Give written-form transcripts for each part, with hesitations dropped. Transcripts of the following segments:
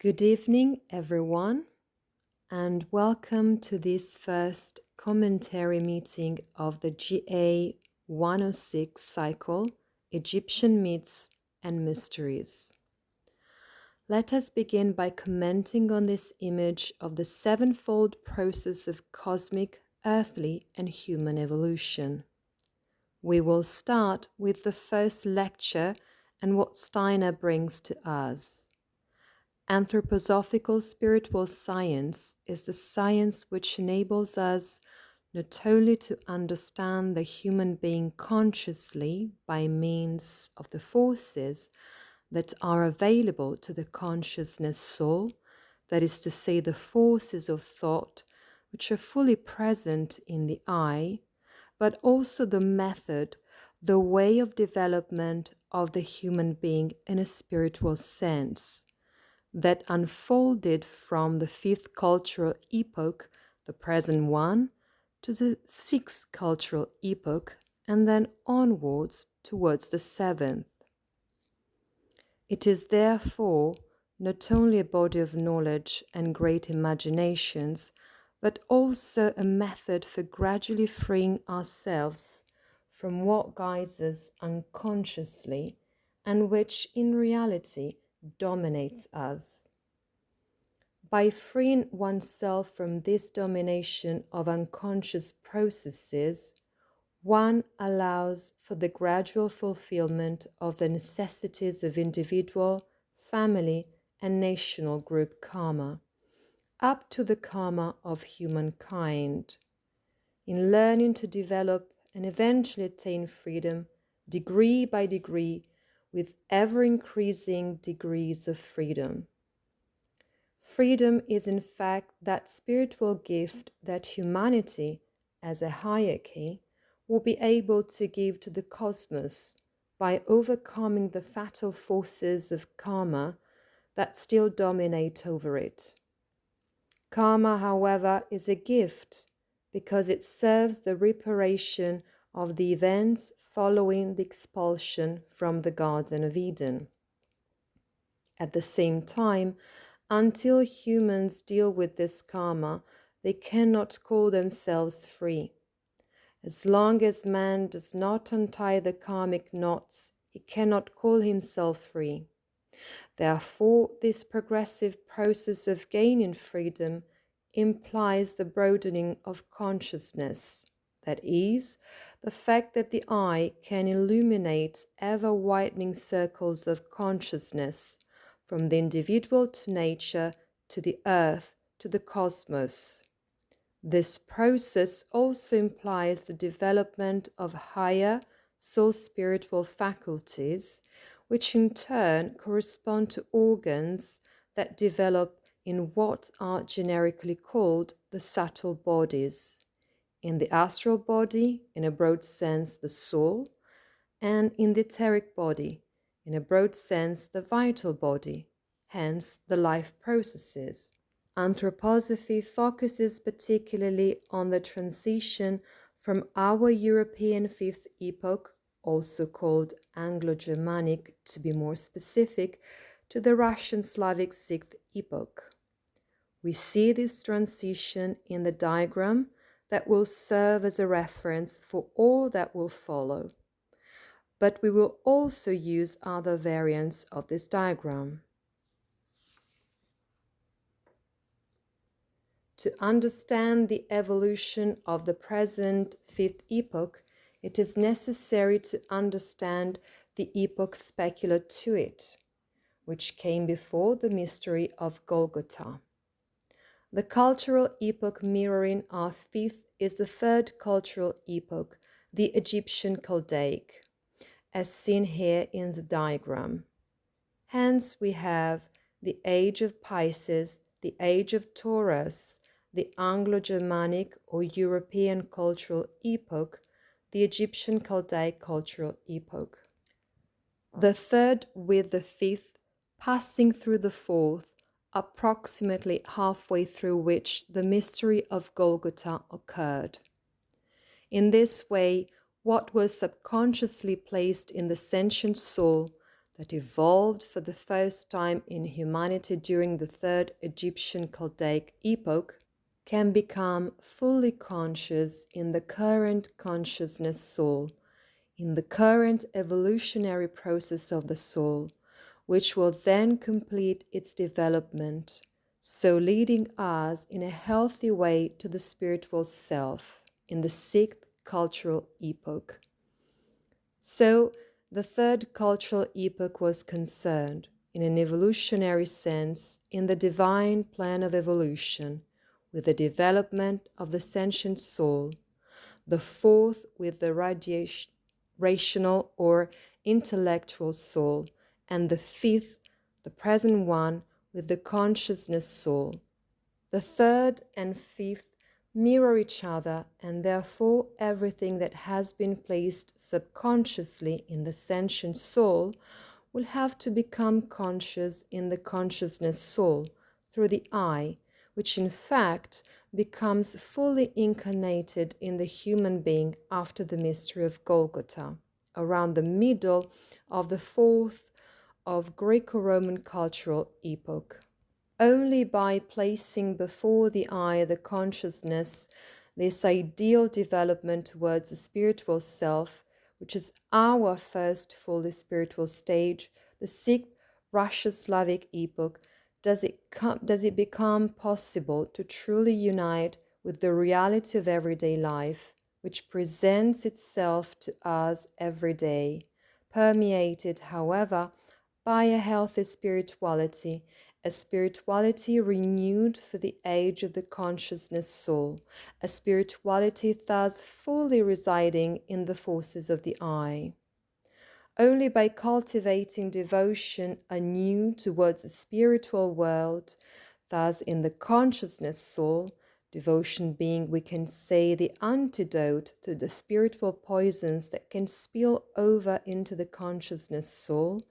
Good evening, everyone, and welcome to this first commentary meeting of the GA 106 cycle, Egyptian Myths and Mysteries. Let us begin by commenting on this image of the sevenfold process of cosmic, earthly, and human evolution. We will start with the first lecture and what Steiner brings to us. Anthroposophical spiritual science is the science which enables us not only to understand the human being consciously by means of the forces that are available to the consciousness soul, that is to say, the forces of thought which are fully present in the I, but also the method, the way of development of the human being in a spiritual sense, that unfolded from the fifth cultural epoch, the present one, to the sixth cultural epoch, and then onwards towards the seventh. It is therefore not only a body of knowledge and great imaginations, but also a method for gradually freeing ourselves from what guides us unconsciously and which in reality dominates us. By freeing oneself from this domination of unconscious processes, one allows for the gradual fulfillment of the necessities of individual, family, and national group karma, up to the karma of humankind. In learning to develop and eventually attain freedom, degree by degree, with ever-increasing degrees of freedom. Freedom is in fact that spiritual gift that humanity, as a hierarchy, will be able to give to the cosmos by overcoming the fatal forces of karma that still dominate over it. Karma, however, is a gift because it serves the reparation of the events following the expulsion from the Garden of Eden. At the same time, until humans deal with this karma, they cannot call themselves free. As long as man does not untie the karmic knots, he cannot call himself free. Therefore, this progressive process of gaining freedom implies the broadening of consciousness. That is, the fact that the I can illuminate ever-widening circles of consciousness, from the individual to nature, to the earth, to the cosmos. This process also implies the development of higher soul-spiritual faculties, which in turn correspond to organs that develop in what are generically called the subtle bodies. In the astral body, in a broad sense, the soul, and in the etheric body, in a broad sense, the vital body, hence the life processes. Anthroposophy focuses particularly on the transition from our European fifth epoch, also called Anglo-Germanic to be more specific, to the Russian Slavic sixth epoch. We see this transition in the diagram that will serve as a reference for all that will follow. But we will also use other variants of this diagram. To understand the evolution of the present fifth epoch, it is necessary to understand the epoch specular to it, which came before the mystery of Golgotha. The cultural epoch mirroring our fifth is the third cultural epoch, the Egyptian Chaldaic, as seen here in the diagram. Hence we have the age of Pisces, the age of Taurus, the Anglo-Germanic or European cultural epoch, the Egyptian Chaldaic cultural epoch. The third with the fifth passing through the fourth, approximately halfway through which the mystery of Golgotha occurred. In this way, what was subconsciously placed in the sentient soul, that evolved for the first time in humanity during the third Egyptian Chaldaic epoch, can become fully conscious in the current consciousness soul, in the current evolutionary process of the soul, which will then complete its development, so leading us in a healthy way to the spiritual self in the sixth cultural epoch. So, the third cultural epoch was concerned, in an evolutionary sense, in the divine plan of evolution, with the development of the sentient soul, the fourth with the rational or intellectual soul, and the fifth, the present one, with the consciousness soul. The third and fifth mirror each other, and therefore everything that has been placed subconsciously in the sentient soul will have to become conscious in the consciousness soul through the I, which in fact becomes fully incarnated in the human being after the mystery of Golgotha, around the middle of the fourth of Greco-Roman cultural epoch. Only by placing before the I the consciousness, this ideal development towards the spiritual self, which is our first fully spiritual stage, the sixth Russo-Slavic epoch, does it become possible to truly unite with the reality of everyday life, which presents itself to us every day, permeated, however, by a healthy spirituality, a spirituality renewed for the age of the consciousness soul, a spirituality thus fully residing in the forces of the I. Only by cultivating devotion anew towards the spiritual world, thus in the consciousness soul, devotion being, we can say, the antidote to the spiritual poisons that can spill over into the consciousness soul,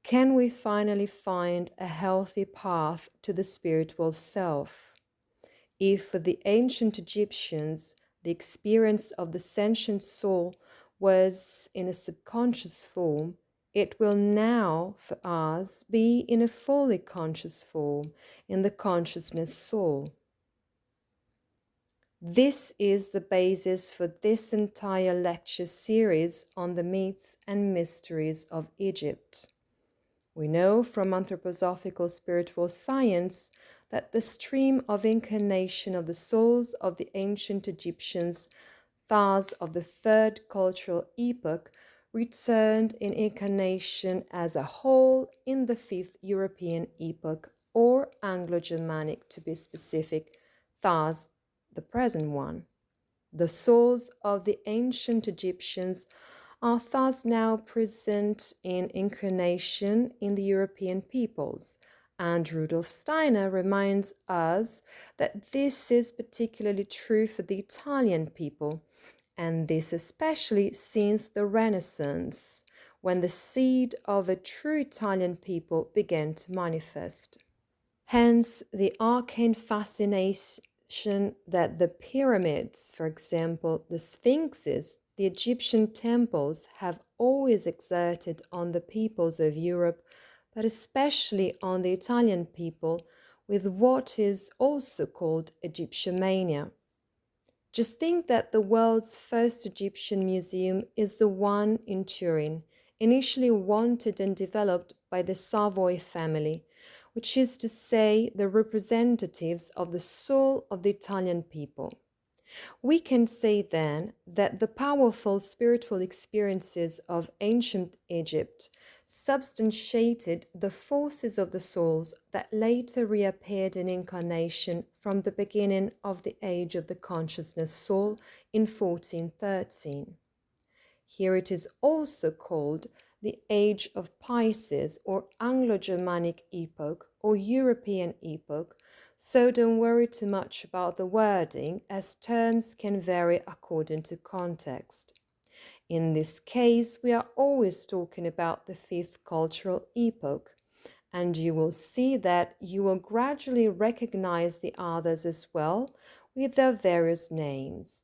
can we finally find a healthy path to the spiritual self. If for the ancient Egyptians the experience of the sentient soul was in a subconscious form, it will now for us be in a fully conscious form in the consciousness soul. This is the basis for this entire lecture series on the myths and mysteries of Egypt. We know from anthroposophical spiritual science that the stream of incarnation of the souls of the ancient Egyptians, thus of the third cultural epoch, returned in incarnation as a whole in the fifth European epoch, or Anglo-Germanic to be specific, thus the present one. The souls of the ancient Egyptians are thus now present in incarnation in the European peoples, and Rudolf Steiner reminds us that this is particularly true for the Italian people, and this especially since the Renaissance, when the seed of a true Italian people began to manifest. Hence, the arcane fascination that the pyramids, for example, the sphinxes, the Egyptian temples have always exerted on the peoples of Europe, but especially on the Italian people, with what is also called Egyptomania. Just think that the world's first Egyptian museum is the one in Turin, initially wanted and developed by the Savoy family, which is to say, the representatives of the soul of the Italian people. We can say then that the powerful spiritual experiences of ancient Egypt substantiated the forces of the souls that later reappeared in incarnation from the beginning of the age of the consciousness soul in 1413. Here it is also called the Age of Pisces, or Anglo-Germanic epoch, or European epoch, so don't worry too much about the wording, as terms can vary according to context. In this case, we are always talking about the fifth cultural epoch, and you will see that you will gradually recognize the others as well with their various names.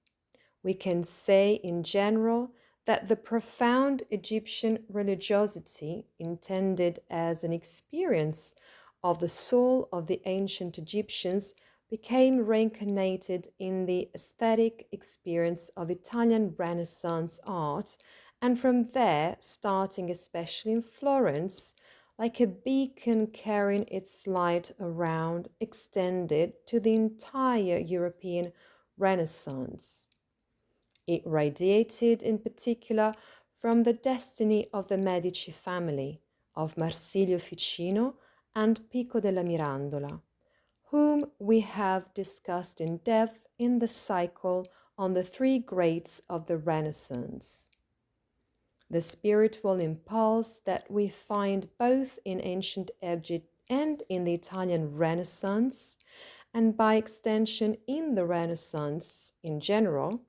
We can say in general that the profound Egyptian religiosity, intended as an experience of the soul of the ancient Egyptians, became reincarnated in the aesthetic experience of Italian Renaissance art, and from there, starting especially in Florence, like a beacon carrying its light around, extended to the entire European Renaissance. It radiated in particular from the destiny of the Medici family, of Marsilio Ficino and Pico della Mirandola, whom we have discussed in depth in the cycle on the three greats of the Renaissance. The spiritual impulse that we find both in ancient Egypt and in the Italian Renaissance, and by extension in the Renaissance in general,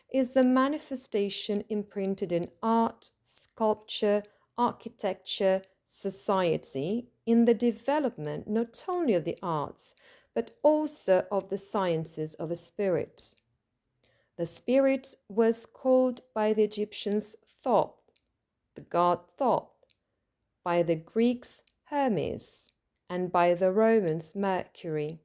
is the manifestation imprinted in art, sculpture, architecture, society, in the development not only of the arts, but also of the sciences of a spirit. The spirit was called by the Egyptians Thoth, the god Thoth, by the Greeks Hermes, and by the Romans Mercury,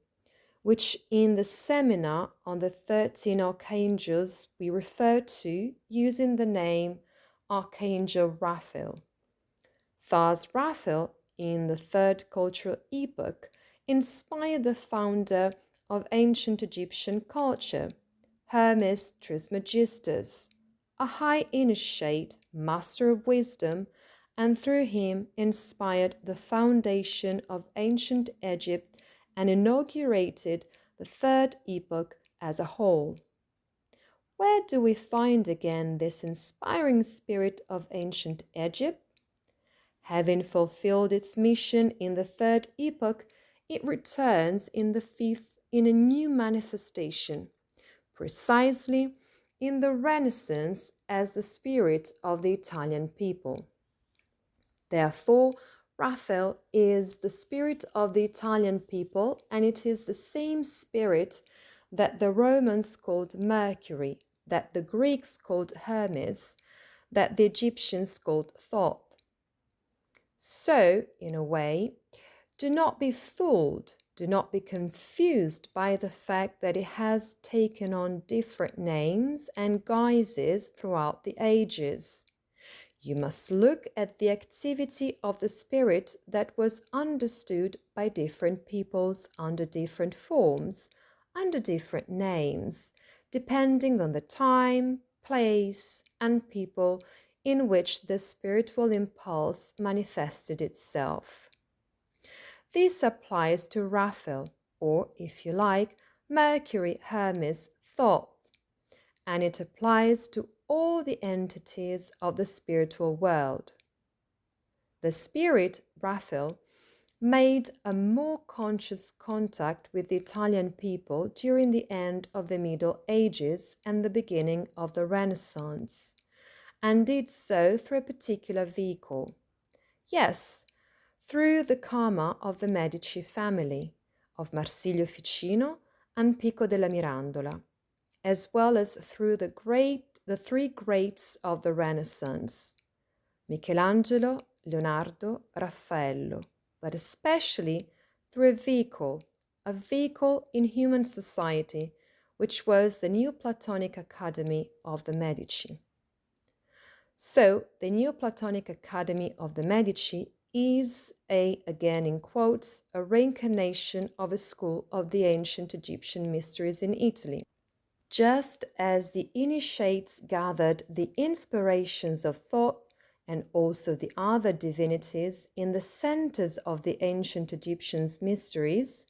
which in the seminar on the 13 archangels we refer to using the name Archangel Raphael. Thus, Raphael, in the third cultural epoch, inspired the founder of ancient Egyptian culture, Hermes Trismegistus, a high initiate, master of wisdom, and through him inspired the foundation of ancient Egypt and inaugurated the third epoch as a whole. Where do we find again this inspiring spirit of ancient Egypt? Having fulfilled its mission in the third epoch, it returns in the fifth in a new manifestation, precisely in the Renaissance as the spirit of the Italian people. Therefore, Raphael is the spirit of the Italian people, and it is the same spirit that the Romans called Mercury, that the Greeks called Hermes, that the Egyptians called Thoth. So, in a way, do not be fooled, do not be confused by the fact that it has taken on different names and guises throughout the ages. You must look at the activity of the spirit that was understood by different peoples under different forms, under different names, depending on the time, place, and people in which the spiritual impulse manifested itself. This applies to Raphael, or, if you like, Mercury, Hermes, Thoth, and it applies to all the entities of the spiritual world. The spirit, Raphael, made a more conscious contact with the Italian people during the end of the Middle Ages and the beginning of the Renaissance, and did so through a particular vehicle. Yes, through the karma of the Medici family, of Marsilio Ficino and Pico della Mirandola, as well as through the three greats of the Renaissance, Michelangelo, Leonardo, Raffaello, but especially through a vehicle in human society, which was the Neoplatonic Academy of the Medici. So, the Neoplatonic Academy of the Medici is again in quotes, a reincarnation of a school of the ancient Egyptian mysteries in Italy. Just as the initiates gathered the inspirations of Thoth and also the other divinities in the centers of the ancient Egyptians' mysteries,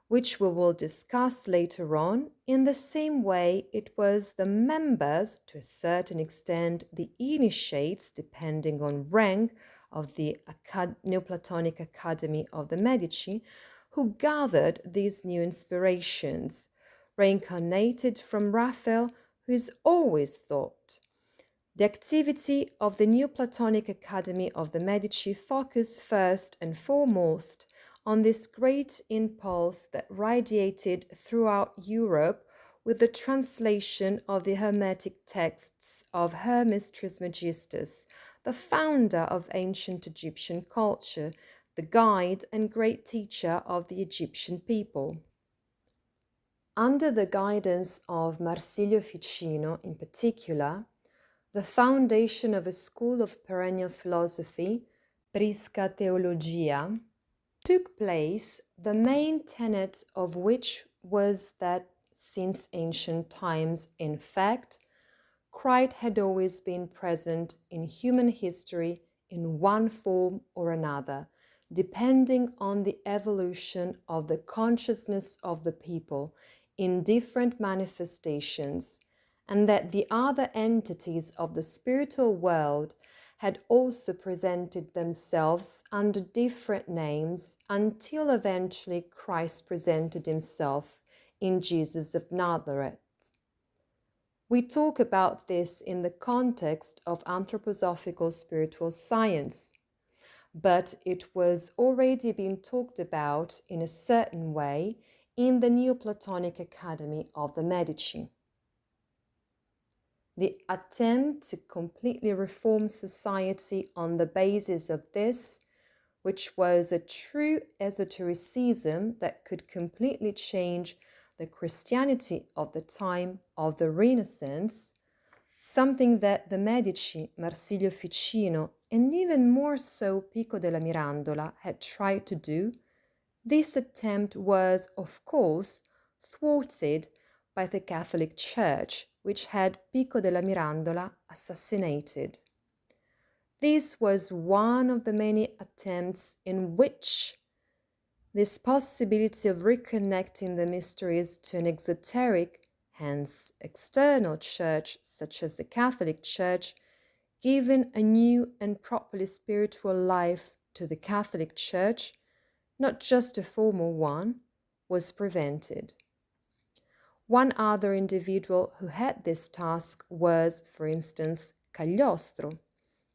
which we will discuss later on, in the same way it was the members, to a certain extent the initiates, depending on rank, of the Neoplatonic Academy of the Medici, who gathered these new inspirations, reincarnated from Raphael, who is always Thoth. The activity of the Neoplatonic Academy of the Medici focused first and foremost on this great impulse that radiated throughout Europe with the translation of the Hermetic texts of Hermes Trismegistus, the founder of ancient Egyptian culture, the guide and great teacher of the Egyptian people. Under the guidance of Marsilio Ficino in particular, the foundation of a school of perennial philosophy, Prisca Theologia, took place, the main tenet of which was that since ancient times, in fact, Christ had always been present in human history in one form or another, depending on the evolution of the consciousness of the people in different manifestations, and that the other entities of the spiritual world had also presented themselves under different names until eventually Christ presented himself in Jesus of Nazareth. We talk about this in the context of anthroposophical spiritual science, but it was already being talked about in a certain way in the Neoplatonic Academy of the Medici. The attempt to completely reform society on the basis of this, which was a true esotericism that could completely change the Christianity of the time of the Renaissance, something that the Medici, Marsilio Ficino, and even more so Pico della Mirandola had tried to do, this attempt was, of course, thwarted by the Catholic Church, which had Pico della Mirandola assassinated. This was one of the many attempts in which this possibility of reconnecting the mysteries to an exoteric, hence external church, such as the Catholic Church, given a new and properly spiritual life to the Catholic Church, not just a formal one, was prevented. One other individual who had this task was, for instance, Cagliostro,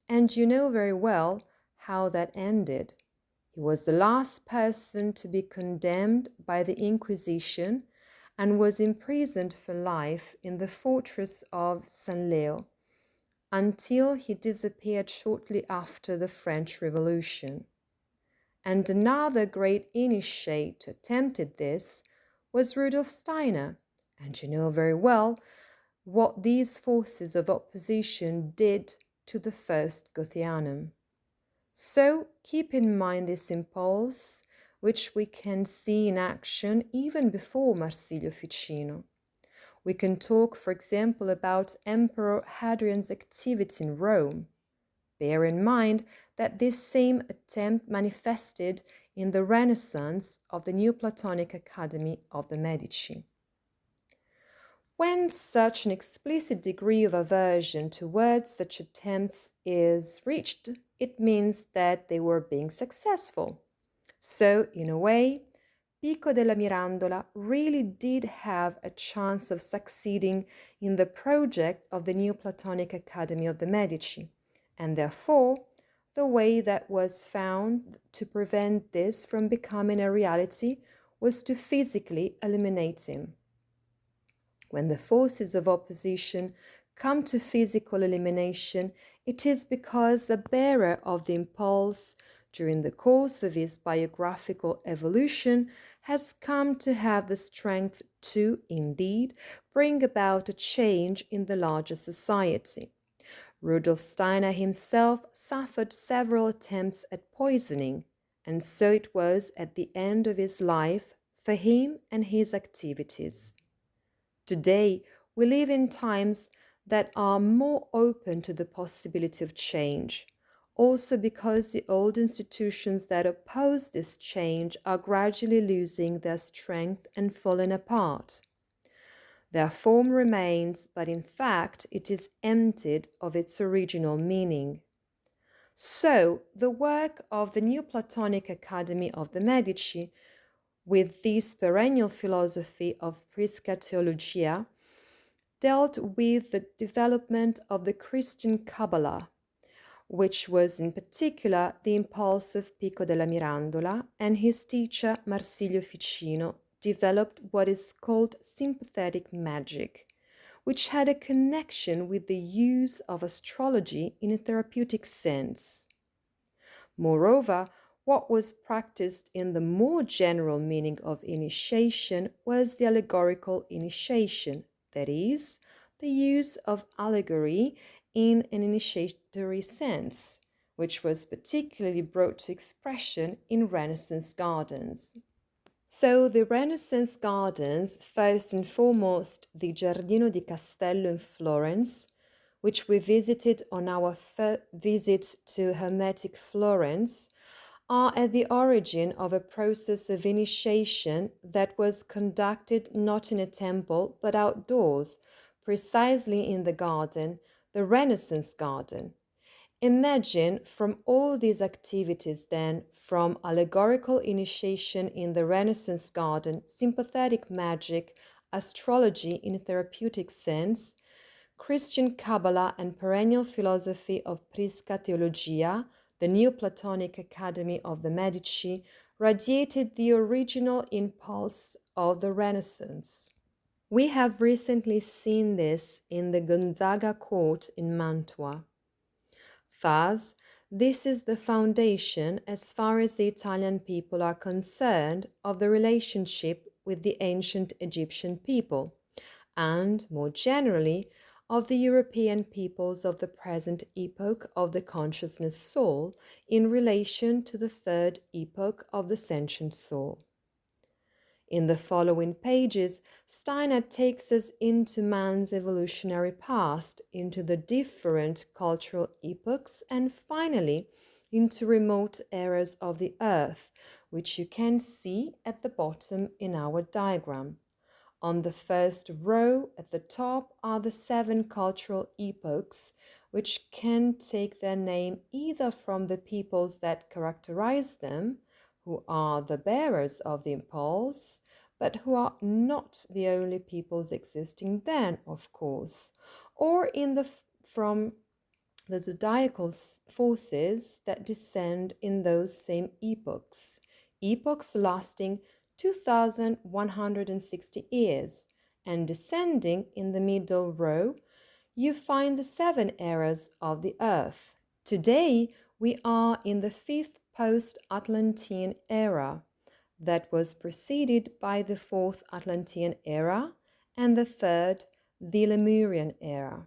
and you know very well how that ended. He was the last person to be condemned by the Inquisition and was imprisoned for life in the fortress of San Leo until he disappeared shortly after the French Revolution. And another great initiate who attempted this was Rudolf Steiner, and you know very well what these forces of opposition did to the first Gothianum. So keep in mind this impulse, which we can see in action even before Marsilio Ficino. We can talk, for example, about Emperor Hadrian's activity in Rome. Bear in mind that this same attempt manifested in the Renaissance of the Neoplatonic Academy of the Medici. When such an explicit degree of aversion towards such attempts is reached, it means that they were being successful. So, in a way, Pico della Mirandola really did have a chance of succeeding in the project of the Neoplatonic Academy of the Medici, and therefore, the way that was found to prevent this from becoming a reality was to physically eliminate him. When the forces of opposition come to physical elimination, it is because the bearer of the impulse, during the course of his biographical evolution, has come to have the strength to, indeed, bring about a change in the larger society. Rudolf Steiner himself suffered several attempts at poisoning, and so it was at the end of his life for him and his activities. Today, we live in times that are more open to the possibility of change, also because the old institutions that oppose this change are gradually losing their strength and falling apart. Their form remains, but in fact it is emptied of its original meaning. So, the work of the Neoplatonic Academy of the Medici, with this perennial philosophy of Prisca Theologia, dealt with the development of the Christian Kabbalah, which was in particular the impulse of Pico della Mirandola and his teacher Marsilio Ficino developed what is called sympathetic magic, which had a connection with the use of astrology in a therapeutic sense. Moreover, what was practiced in the more general meaning of initiation was the allegorical initiation, that is, the use of allegory in an initiatory sense, which was particularly brought to expression in Renaissance gardens. So the Renaissance gardens, first and foremost the Giardino di Castello in Florence, which we visited on our visit to Hermetic Florence, are at the origin of a process of initiation that was conducted not in a temple but outdoors, precisely in the garden, the Renaissance garden. Imagine from all these activities then, from allegorical initiation in the Renaissance garden, sympathetic magic, astrology in a therapeutic sense, Christian Kabbalah and perennial philosophy of Prisca Theologia, the Neoplatonic Academy of the Medici, radiated the original impulse of the Renaissance. We have recently seen this in the Gonzaga court in Mantua. Thus, this is the foundation, as far as the Italian people are concerned, of the relationship with the ancient Egyptian people, and, more generally, of the European peoples of the present epoch of the consciousness soul in relation to the third epoch of the sentient soul. In the following pages, Steiner takes us into man's evolutionary past, into the different cultural epochs, and finally into remote eras of the Earth, which you can see at the bottom in our diagram. On the first row at the top are the 7 cultural epochs, which can take their name either from the peoples that characterize them, who are the bearers of the impulse, but who are not the only peoples existing then, of course, or from the zodiacal forces that descend in those same epochs lasting 2,160 years, and descending in the middle row, you find the 7 eras of the Earth. Today, we are in the 5th post-Atlantean era, that was preceded by the 4th Atlantean era and the 3rd, the Lemurian era,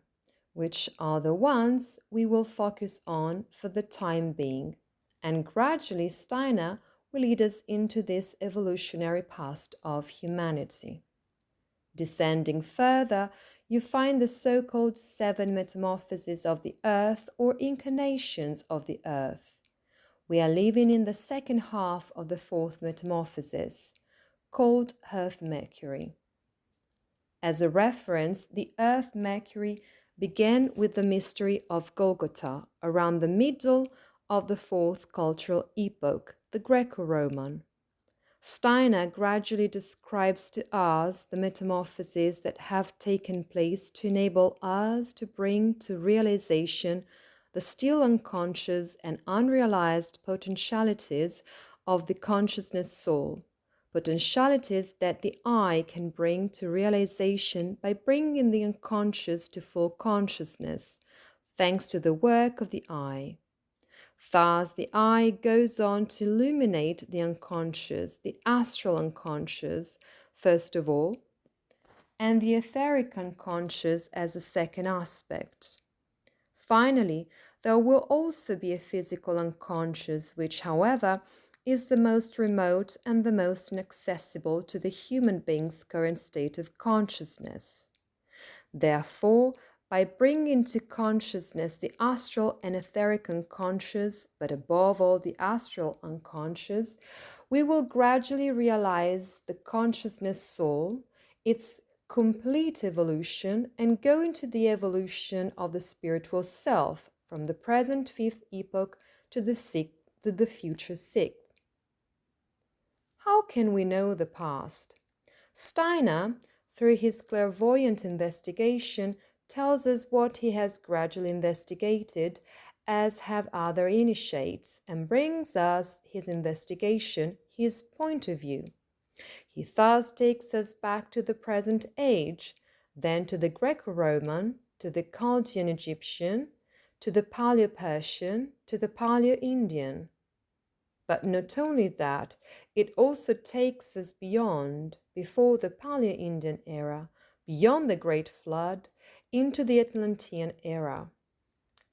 which are the ones we will focus on for the time being, and gradually Steiner will lead us into this evolutionary past of humanity. Descending further, you find the so-called 7 metamorphoses of the Earth or incarnations of the Earth. We are living in the second half of the 4th metamorphosis, called Earth-Mercury. As a reference, the Earth-Mercury began with the mystery of Golgotha around the middle of the 4th cultural epoch, the Greco-Roman. Steiner gradually describes to us the metamorphoses that have taken place to enable us to bring to realization the still unconscious and unrealized potentialities of the consciousness soul, potentialities that the I can bring to realization by bringing the unconscious to full consciousness, thanks to the work of the I. Thus, the I goes on to illuminate the unconscious, the astral unconscious, first of all, and the etheric unconscious as a second aspect. Finally, there will also be a physical unconscious, which, however, is the most remote and the most inaccessible to the human being's current state of consciousness. Therefore, by bringing to consciousness the astral and etheric unconscious, but above all the astral unconscious, we will gradually realize the consciousness soul, its complete evolution, and go into the evolution of the spiritual self from the present 5th epoch to the future 6th. How can we know the past? Steiner, through his clairvoyant investigation, tells us what he has gradually investigated, as have other initiates, and brings us his investigation, his point of view. He thus takes us back to the present age, then to the Greco-Roman, to the Chaldean Egyptian, to the Paleo-Persian, to the Paleo-Indian. But not only that, it also takes us beyond, before the Paleo-Indian era, beyond the Great Flood, into the Atlantean era.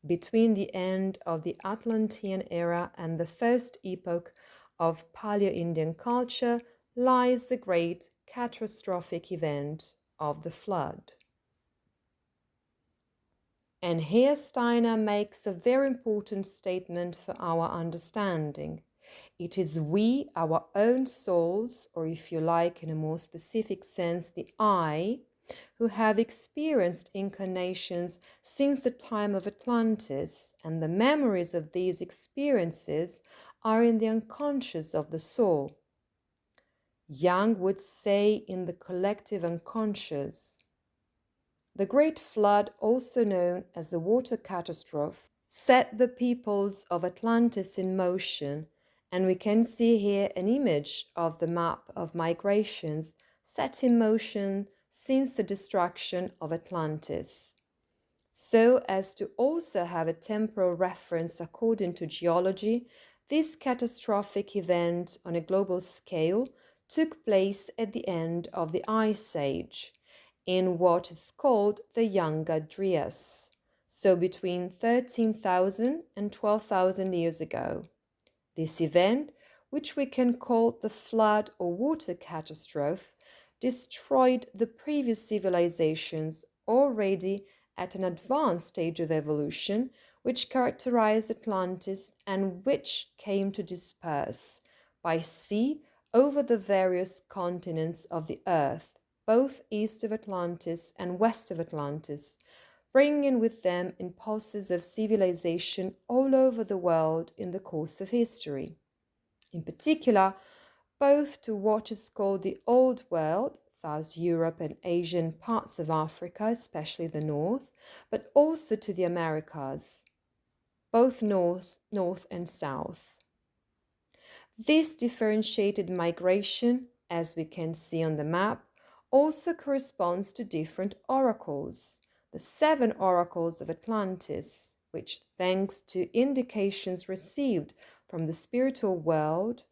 Between the end of the Atlantean era and the first epoch of Paleo-Indian culture lies the great catastrophic event of the flood. And here Steiner makes a very important statement for our understanding. It is we, our own souls, or if you like, in a more specific sense, the I, who have experienced incarnations since the time of Atlantis, and the memories of these experiences are in the unconscious of the soul. Jung would say in the collective unconscious. The Great Flood, also known as the water catastrophe, set the peoples of Atlantis in motion, and we can see here an image of the map of migrations set in motion since the destruction of Atlantis. So as to also have a temporal reference according to geology, this catastrophic event on a global scale took place at the end of the Ice Age, in what is called the Younger Dryas, so between 13,000 and 12,000 years ago. This event, which we can call the flood or water catastrophe, destroyed the previous civilizations already at an advanced stage of evolution, which characterized Atlantis and which came to disperse by sea over the various continents of the earth, both east of Atlantis and west of Atlantis, bringing with them impulses of civilization all over the world in the course of history. In particular, both to what is called the Old World, thus Europe and Asian parts of Africa, especially the north, but also to the Americas, both north and south. This differentiated migration, as we can see on the map, also corresponds to different oracles, the 7 oracles of Atlantis, which, thanks to indications received from the spiritual world,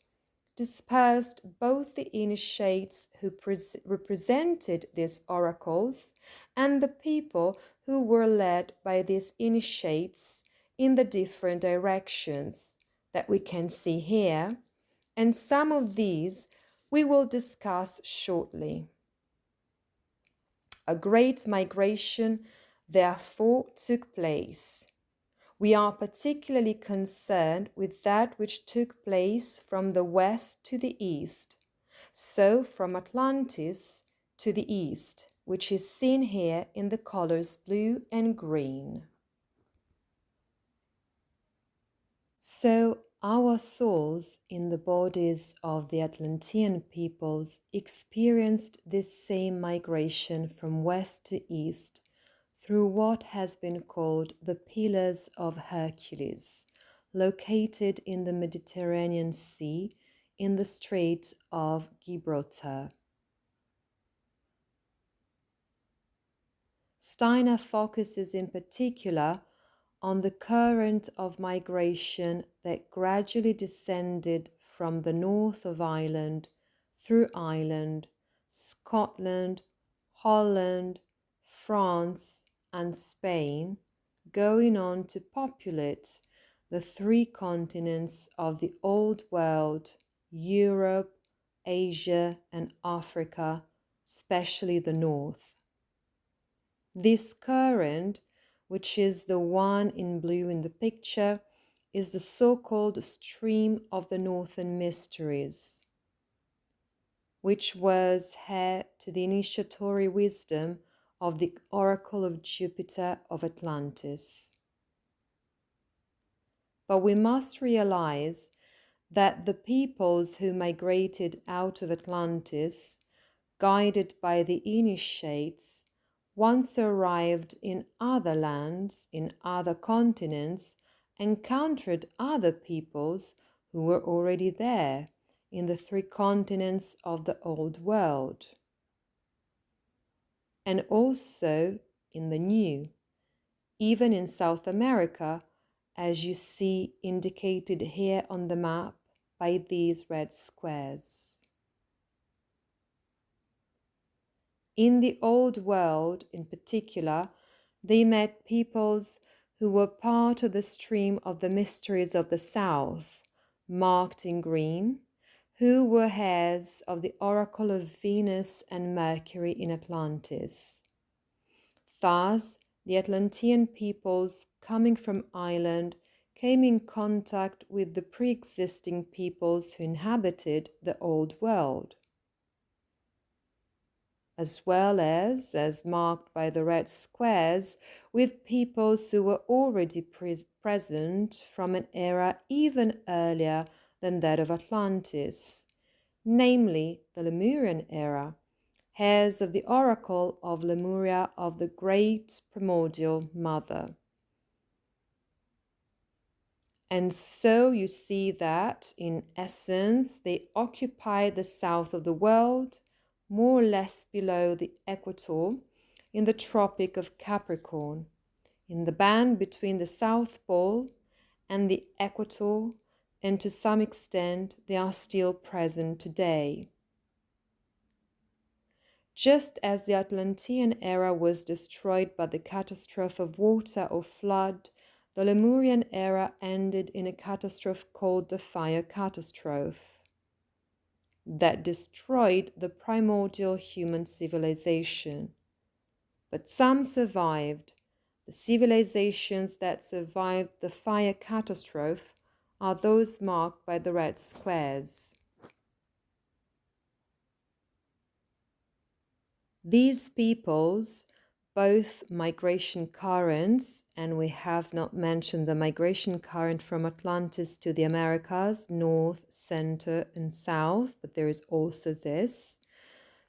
dispersed both the initiates who represented these oracles and the people who were led by these initiates in the different directions that we can see here, and some of these we will discuss shortly. A great migration, therefore, took place. We are particularly concerned with that which took place from the west to the east, so from Atlantis to the east, which is seen here in the colors blue and green. So our souls in the bodies of the Atlantean peoples experienced this same migration from west to east through what has been called the Pillars of Hercules, located in the Mediterranean Sea in the Strait of Gibraltar. Steiner focuses in particular on the current of migration that gradually descended from the north of Ireland through Ireland, Scotland, Holland, France, and Spain, going on to populate the 3 continents of the Old World, Europe, Asia, and Africa, especially the north. This current, which is the one in blue in the picture, is the so-called stream of the Northern Mysteries, which was heir to the initiatory wisdom of the Oracle of Jupiter of Atlantis. But we must realize that the peoples who migrated out of Atlantis, guided by the initiates, once arrived in other lands, in other continents, encountered other peoples who were already there, in the three continents of the Old World, and also in the New, even in South America, as you see indicated here on the map by these red squares. In the Old World, in particular, they met peoples who were part of the stream of the mysteries of the South, marked in green, who were heirs of the oracle of Venus and Mercury in Atlantis. Thus, the Atlantean peoples coming from Ireland came in contact with the pre-existing peoples who inhabited the Old World, as well as marked by the red squares, with peoples who were already present from an era even earlier than that of Atlantis, namely the Lemurian era, heirs of the oracle of Lemuria of the great primordial mother. And so you see that, in essence, they occupied the south of the world, more or less below the equator, in the Tropic of Capricorn, in the band between the South Pole and the equator, and to some extent they are still present today. Just as the Atlantean era was destroyed by the catastrophe of water or flood, the Lemurian era ended in a catastrophe called the fire catastrophe that destroyed the primordial human civilization. But some survived. The civilizations that survived the fire catastrophe are those marked by the red squares. These peoples, both migration currents, and we have not mentioned the migration current from Atlantis to the Americas, north, center, and south, but there is also this.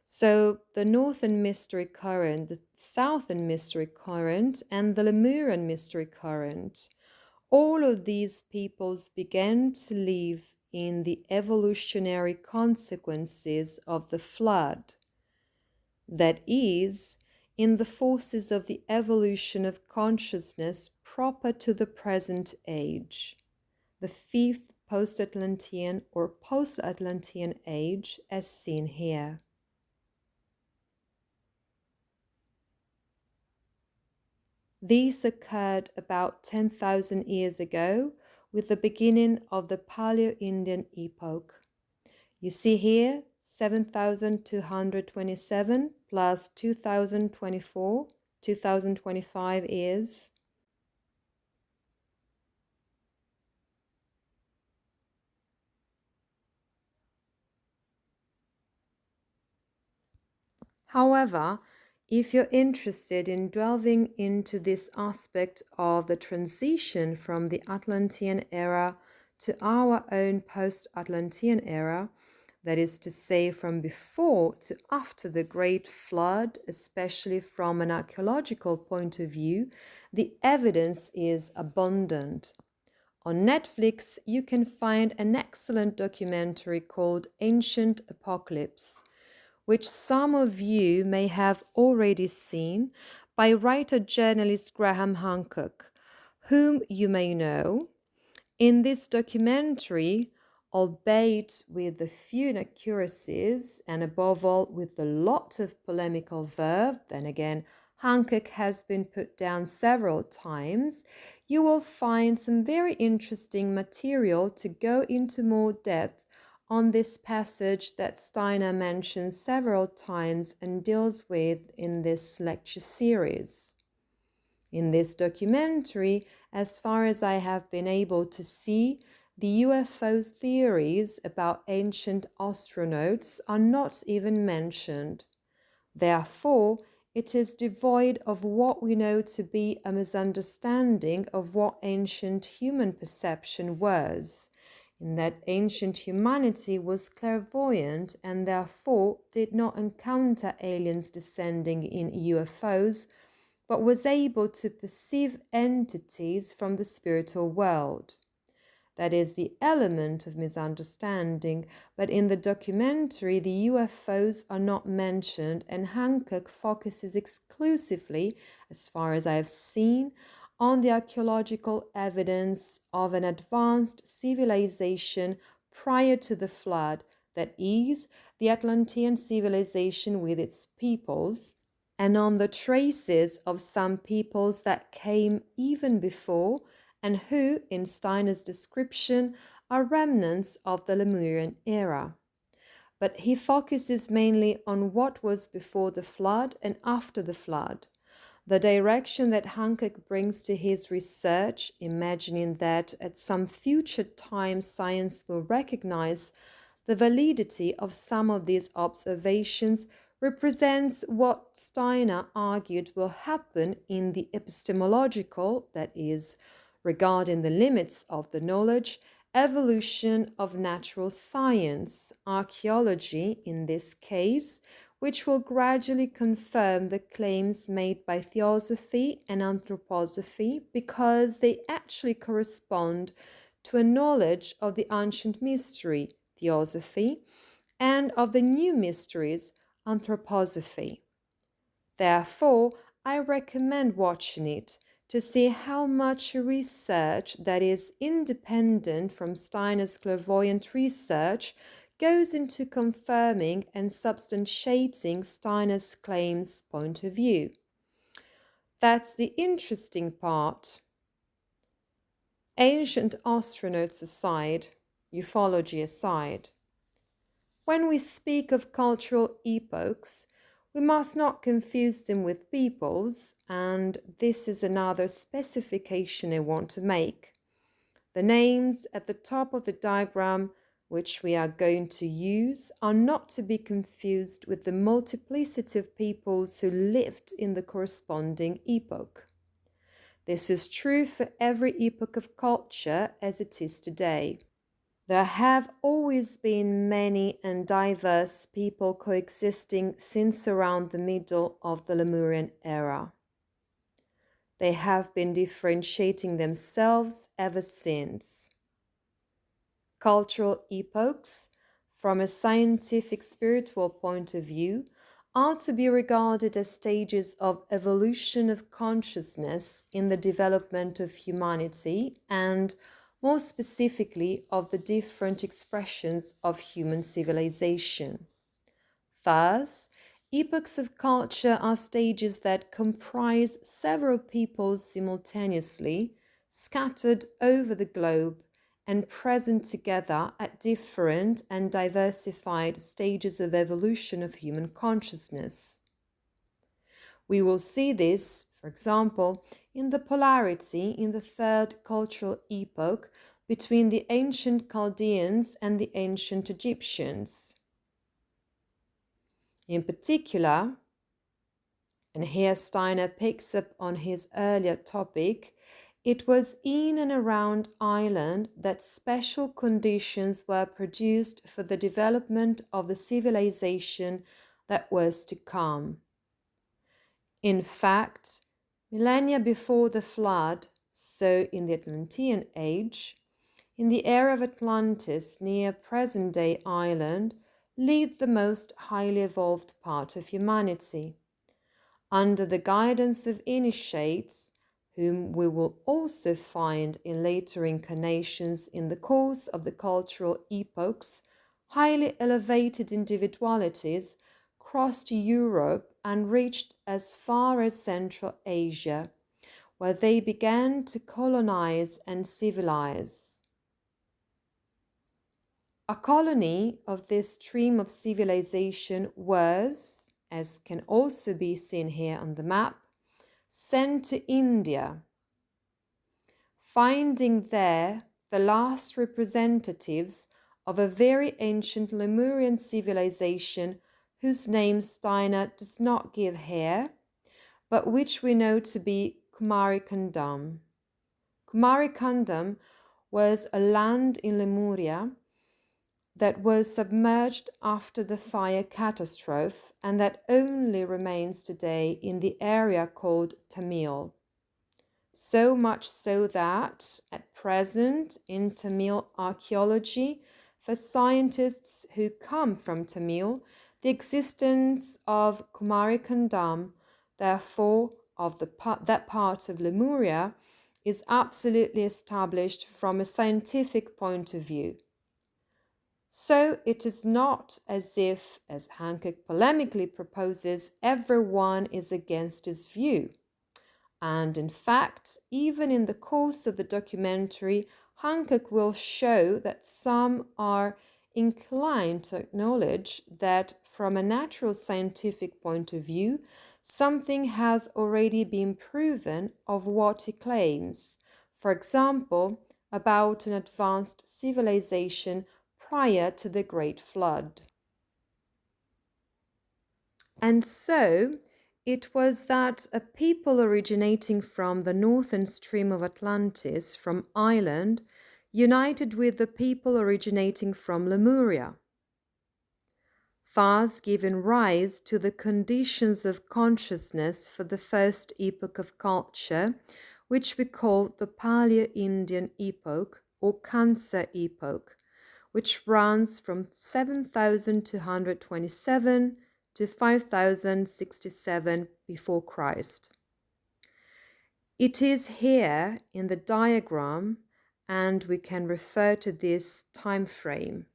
So the Northern Mystery Current, the Southern Mystery Current, and the Lemurian Mystery Current, all of these peoples began to live in the evolutionary consequences of the flood. That is, in the forces of the evolution of consciousness proper to the present age, the fifth post-Atlantean or post-Atlantean age as seen here. These occurred about 10,000 years ago with the beginning of the Paleo-Indian epoch. You see here 7,227 plus 2024, 2025 is However, if you're interested in delving into this aspect of the transition from the Atlantean era to our own post-Atlantean era, that is to say from before to after the Great Flood, especially from an archaeological point of view, the evidence is abundant. On Netflix, you can find an excellent documentary called Ancient Apocalypse, which some of you may have already seen, by writer-journalist Graham Hancock, whom you may know. In this documentary, albeit with a few inaccuracies and above all with a lot of polemical verve, then again, Hancock has been put down several times, you will find some very interesting material to go into more depth on this passage that Steiner mentions several times and deals with in this lecture series. In this documentary, as far as I have been able to see, the UFO theories about ancient astronauts are not even mentioned. Therefore, it is devoid of what we know to be a misunderstanding of what ancient human perception was, in that ancient humanity was clairvoyant and therefore did not encounter aliens descending in UFOs, but was able to perceive entities from the spiritual world. That is the element of misunderstanding, but in the documentary the UFOs are not mentioned, and Hancock focuses exclusively, as far as I have seen, on the archaeological evidence of an advanced civilization prior to the flood, that is, the Atlantean civilization with its peoples, and on the traces of some peoples that came even before and who, in Steiner's description, are remnants of the Lemurian era. But he focuses mainly on what was before the flood and after the flood. The direction that Hancock brings to his research, imagining that at some future time science will recognize the validity of some of these observations, represents what Steiner argued will happen in the epistemological, that is, regarding the limits of the knowledge, evolution of natural science, archaeology in this case, which will gradually confirm the claims made by theosophy and anthroposophy because they actually correspond to a knowledge of the ancient mystery, theosophy, and of the new mysteries, anthroposophy. Therefore, I recommend watching it to see how much research that is independent from Steiner's clairvoyant research goes into confirming and substantiating Steiner's claims point of view. That's the interesting part. Ancient astronauts aside, ufology aside, when we speak of cultural epochs, we must not confuse them with peoples, and this is another specification I want to make. The names at the top of the diagram, which we are going to use, are not to be confused with the multiplicity of peoples who lived in the corresponding epoch. This is true for every epoch of culture as it is today. There have always been many and diverse people coexisting since around the middle of the Lemurian era. They have been differentiating themselves ever since. Cultural epochs, from a scientific spiritual point of view, are to be regarded as stages of evolution of consciousness in the development of humanity and, more specifically, of the different expressions of human civilization. Thus, epochs of culture are stages that comprise several peoples simultaneously, scattered over the globe and present together at different and diversified stages of evolution of human consciousness. We will see this, for example, in the polarity in the third cultural epoch between the ancient Chaldeans and the ancient Egyptians. In particular, and here Steiner picks up on his earlier topic, it was in and around Ireland that special conditions were produced for the development of the civilization that was to come. In fact, millennia before the flood, so in the Atlantean age, in the era of Atlantis near present-day Ireland, lived the most highly evolved part of humanity. Under the guidance of initiates, whom we will also find in later incarnations in the course of the cultural epochs, highly elevated individualities crossed Europe and reached as far as Central Asia, where they began to colonize and civilize. A colony of this stream of civilization was, as can also be seen here on the map, sent to India, finding there the last representatives of a very ancient Lemurian civilization whose name Steiner does not give here, but which we know to be Kumarikandam. Kumarikandam was a land in Lemuria that was submerged after the fire catastrophe and that only remains today in the area called Tamil. So much so that, at present, in Tamil archaeology, for scientists who come from Tamil, the existence of Kumarikandam, therefore of that part of Lemuria, is absolutely established from a scientific point of view. So it is not as if, as Hancock polemically proposes, everyone is against his view. And in fact, even in the course of the documentary, Hancock will show that some are inclined to acknowledge that from a natural scientific point of view, something has already been proven of what he claims. For example, about an advanced civilization prior to the Great Flood. And so, it was that a people originating from the northern stream of Atlantis, from Ireland, united with the people originating from Lemuria, thus giving rise to the conditions of consciousness for the first epoch of culture, which we call the Paleo-Indian epoch or Cancer epoch, which runs from 7227 to 5067 before Christ. It is here in the diagram, and we can refer to this time frame.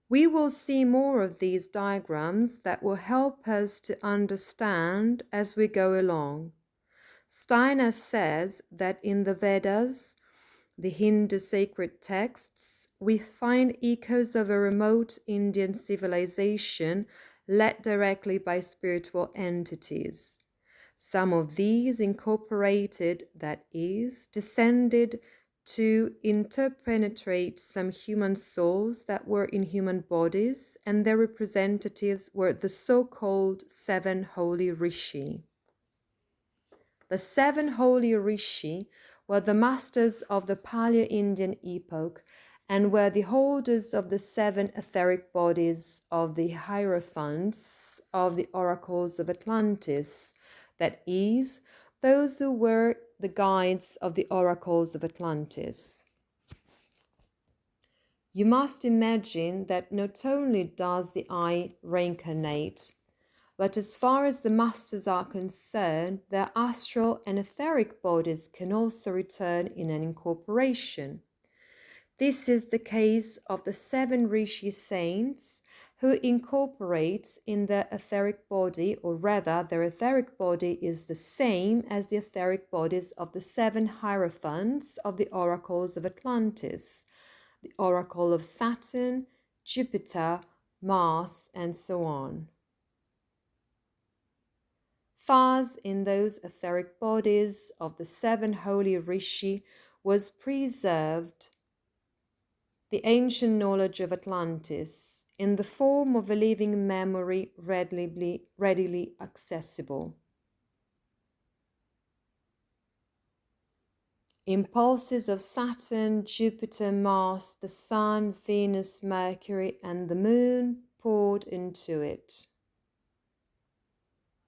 We will see more of these diagrams that will help us to understand as we go along. Steiner says that in the Vedas, the Hindu sacred texts, we find echoes of a remote Indian civilization led directly by spiritual entities. Some of these incorporated, that is, descended to interpenetrate some human souls that were in human bodies, and their representatives were the so-called seven holy rishi. The seven holy rishi were the masters of the Paleo-Indian epoch and were the holders of the seven etheric bodies of the hierophants of the oracles of Atlantis, that is, those who were the guides of the oracles of Atlantis. You must imagine that not only does the I reincarnate, but as far as the masters are concerned, their astral and etheric bodies can also return in an incorporation. This is the case of the seven Rishi saints who incorporate in their etheric body, or rather their etheric body is the same as the etheric bodies of the seven hierophants of the oracles of Atlantis, the oracle of Saturn, Jupiter, Mars, and so on. Thus, in those etheric bodies of the seven holy rishi was preserved the ancient knowledge of Atlantis in the form of a living memory readily accessible. Impulses of Saturn, Jupiter, Mars, the Sun, Venus, Mercury, and the Moon poured into it.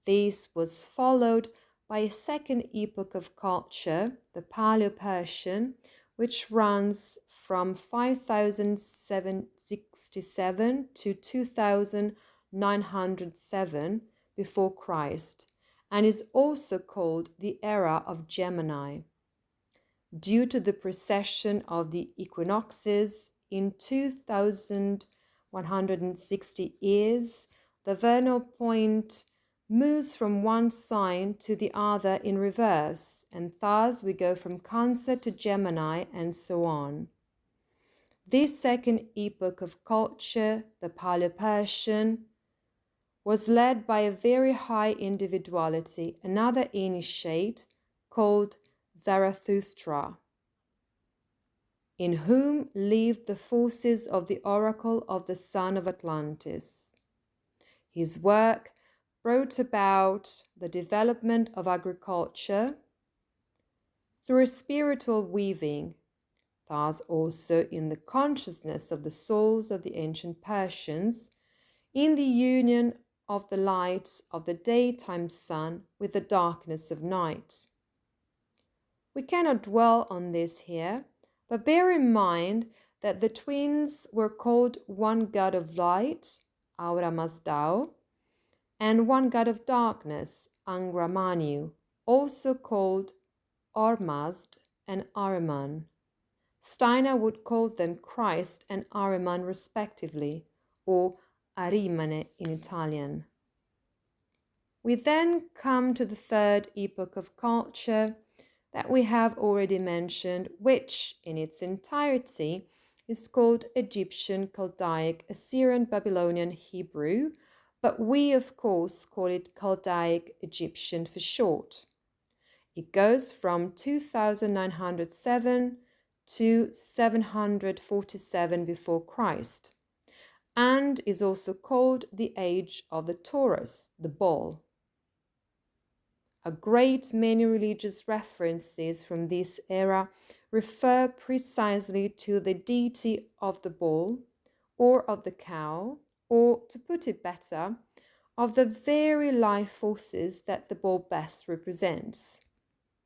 This was followed by a second epoch of culture, the Paleo-Persian, which runs from 5067 to 2907 before Christ, and is also called the era of Gemini. Due to the precession of the equinoxes in 2160 years, the vernal point moves from one sign to the other in reverse, and thus we go from Cancer to Gemini and so on. This second epoch of culture, the Paleo-Persian, was led by a very high individuality, another initiate called Zarathustra, in whom lived the forces of the oracle of the son of Atlantis. His work brought about the development of agriculture through a spiritual weaving, thus also in the consciousness of the souls of the ancient Persians, in the union of the light of the daytime sun with the darkness of night. We cannot dwell on this here, but bear in mind that the twins were called one god of light, Aura Mazdao, and one god of darkness, Angra Manu, also called Ormazd and Ahriman. Steiner would call them Christ and Ahriman respectively, or Arimane in Italian. We then come to the third epoch of culture that we have already mentioned, which in its entirety is called Egyptian, Chaldaic, Assyrian, Babylonian, Hebrew, but we of course call it Chaldaic Egyptian for short. It goes from 2907 to 747 before Christ, and is also called the Age of the Taurus, the bull. A great many religious references from this era refer precisely to the deity of the bull, or of the cow, or, to put it better, of the very life forces that the bull best represents.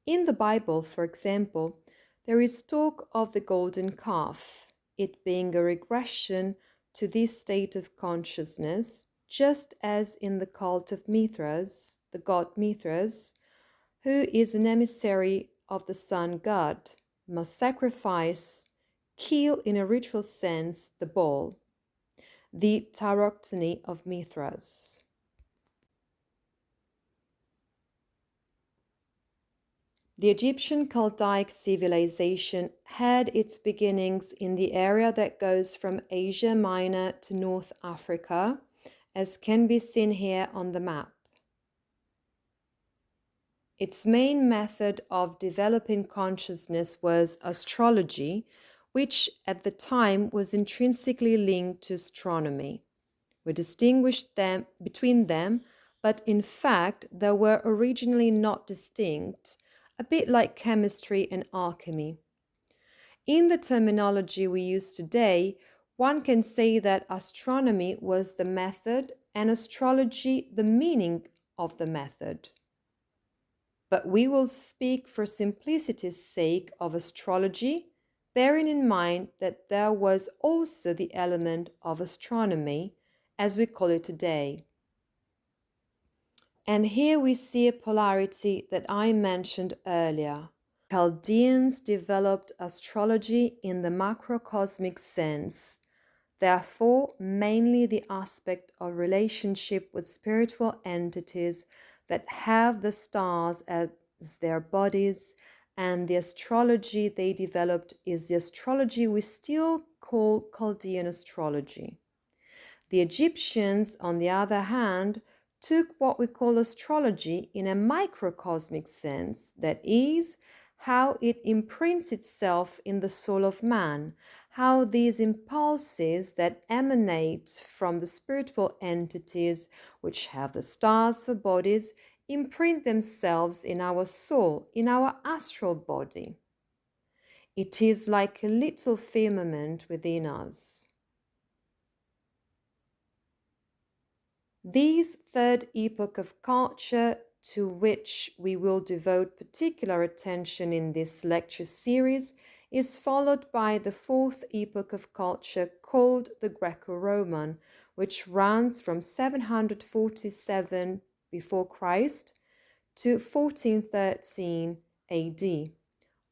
In the Bible, for example, there is talk of the golden calf, it being a regression to this state of consciousness, just as in the cult of Mithras, the god Mithras, who is an emissary of the sun god, must sacrifice, kill in a ritual sense the bull, the tauroctony of Mithras. The Egyptian Chaldaic civilization had its beginnings in the area that goes from Asia Minor to North Africa, as can be seen here on the map. Its main method of developing consciousness was astrology, which at the time was intrinsically linked to astronomy. We distinguished between them, but in fact they were originally not distinct, a bit like chemistry and alchemy. In the terminology we use today, one can say that astronomy was the method and astrology the meaning of the method. But we will speak for simplicity's sake of astrology, bearing in mind that there was also the element of astronomy, as we call it today. And here we see a polarity that I mentioned earlier. Chaldeans developed astrology in the macrocosmic sense, therefore mainly the aspect of relationship with spiritual entities that have the stars as their bodies, and the astrology they developed is the astrology we still call Chaldean astrology. The Egyptians, on the other hand, took what we call astrology in a microcosmic sense, that is, how it imprints itself in the soul of man, how these impulses that emanate from the spiritual entities which have the stars for bodies imprint themselves in our soul, in our astral body. It is like a little firmament within us. This third epoch of culture, to which we will devote particular attention in this lecture series, is followed by the fourth epoch of culture called the Greco-Roman, which runs from 747 before Christ to 1413 AD,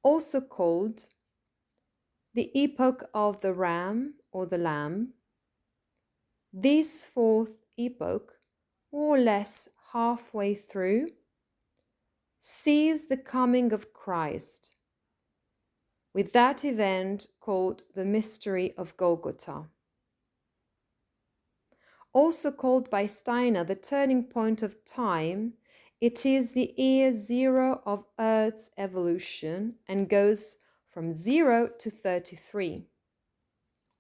also called the epoch of the ram or the lamb. This fourth epoch, more or less halfway through, sees the coming of Christ, with that event called the mystery of Golgotha. Also called by Steiner the turning point of time, it is the year zero of Earth's evolution and goes from 0 to 33.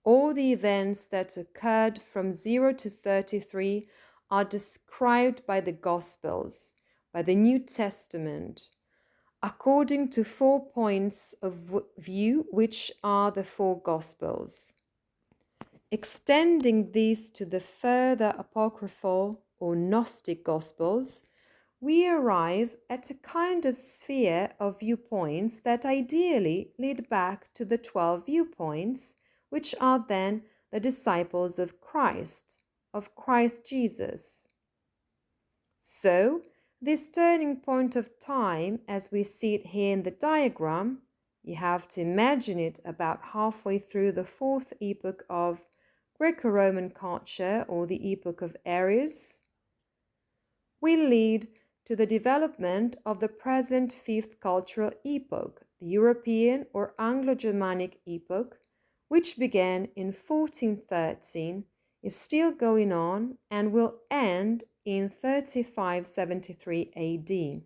All the events that occurred from 0 to 33 are described by the Gospels, by the New Testament, according to 4 points of view, which are the 4 Gospels. Extending these to the further apocryphal or Gnostic Gospels, we arrive at a kind of sphere of viewpoints that ideally lead back to the 12 viewpoints, which are then the disciples of Christ Jesus. So, this turning point of time, as we see it here in the diagram, you have to imagine it about halfway through the fourth epoch of Greco-Roman culture, or the epoch of Aries, will lead to the development of the present fifth cultural epoch, the European or Anglo-Germanic epoch, which began in 1413, is still going on, and will end in 3573 AD.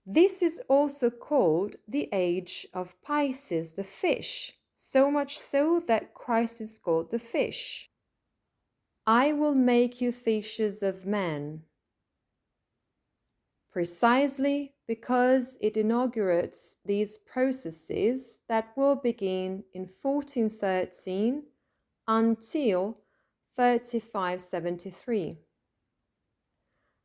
This is also called the age of Pisces, the fish, so much so that Christ is called the fish. I will make you fishers of men, precisely because it inaugurates these processes that will begin in 1413 until 3573.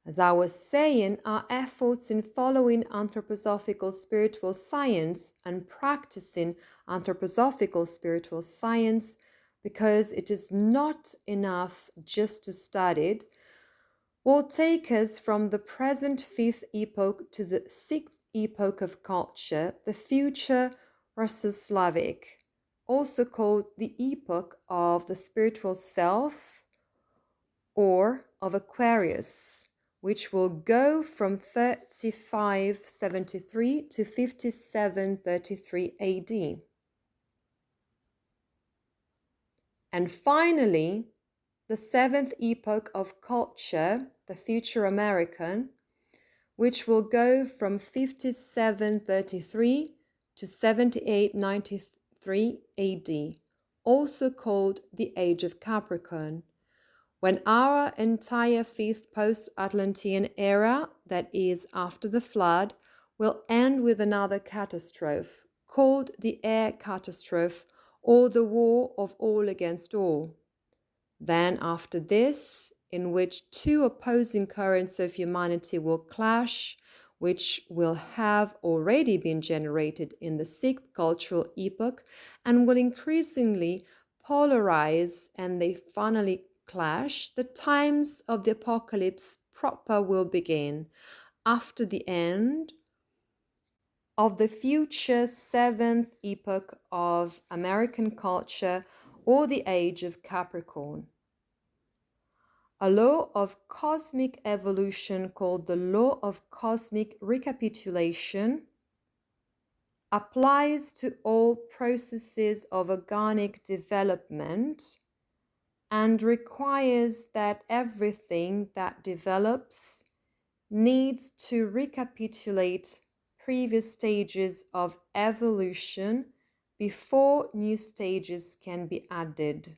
As I was saying, our efforts in following anthroposophical spiritual science and practicing anthroposophical spiritual science, because it is not enough just to study it, will take us from the present fifth epoch to the sixth epoch of culture, the future Slavic, also called the epoch of the spiritual self or of Aquarius, which will go from 3573 to 5733 AD. And finally, the seventh epoch of culture, the future American, which will go from 5733 to 7893 AD, also called the Age of Capricorn, when our entire fifth post-Atlantean era, that is after the flood, will end with another catastrophe, called the air catastrophe, or the war of all against all. Then after this, in which two opposing currents of humanity will clash, which will have already been generated in the sixth cultural epoch and will increasingly polarize, and they finally clash, the times of the apocalypse proper will begin after the end of the future seventh epoch of American culture, or the Age of Capricorn. A law of cosmic evolution called the law of cosmic recapitulation applies to all processes of organic development and requires that everything that develops needs to recapitulate previous stages of evolution before new stages can be added.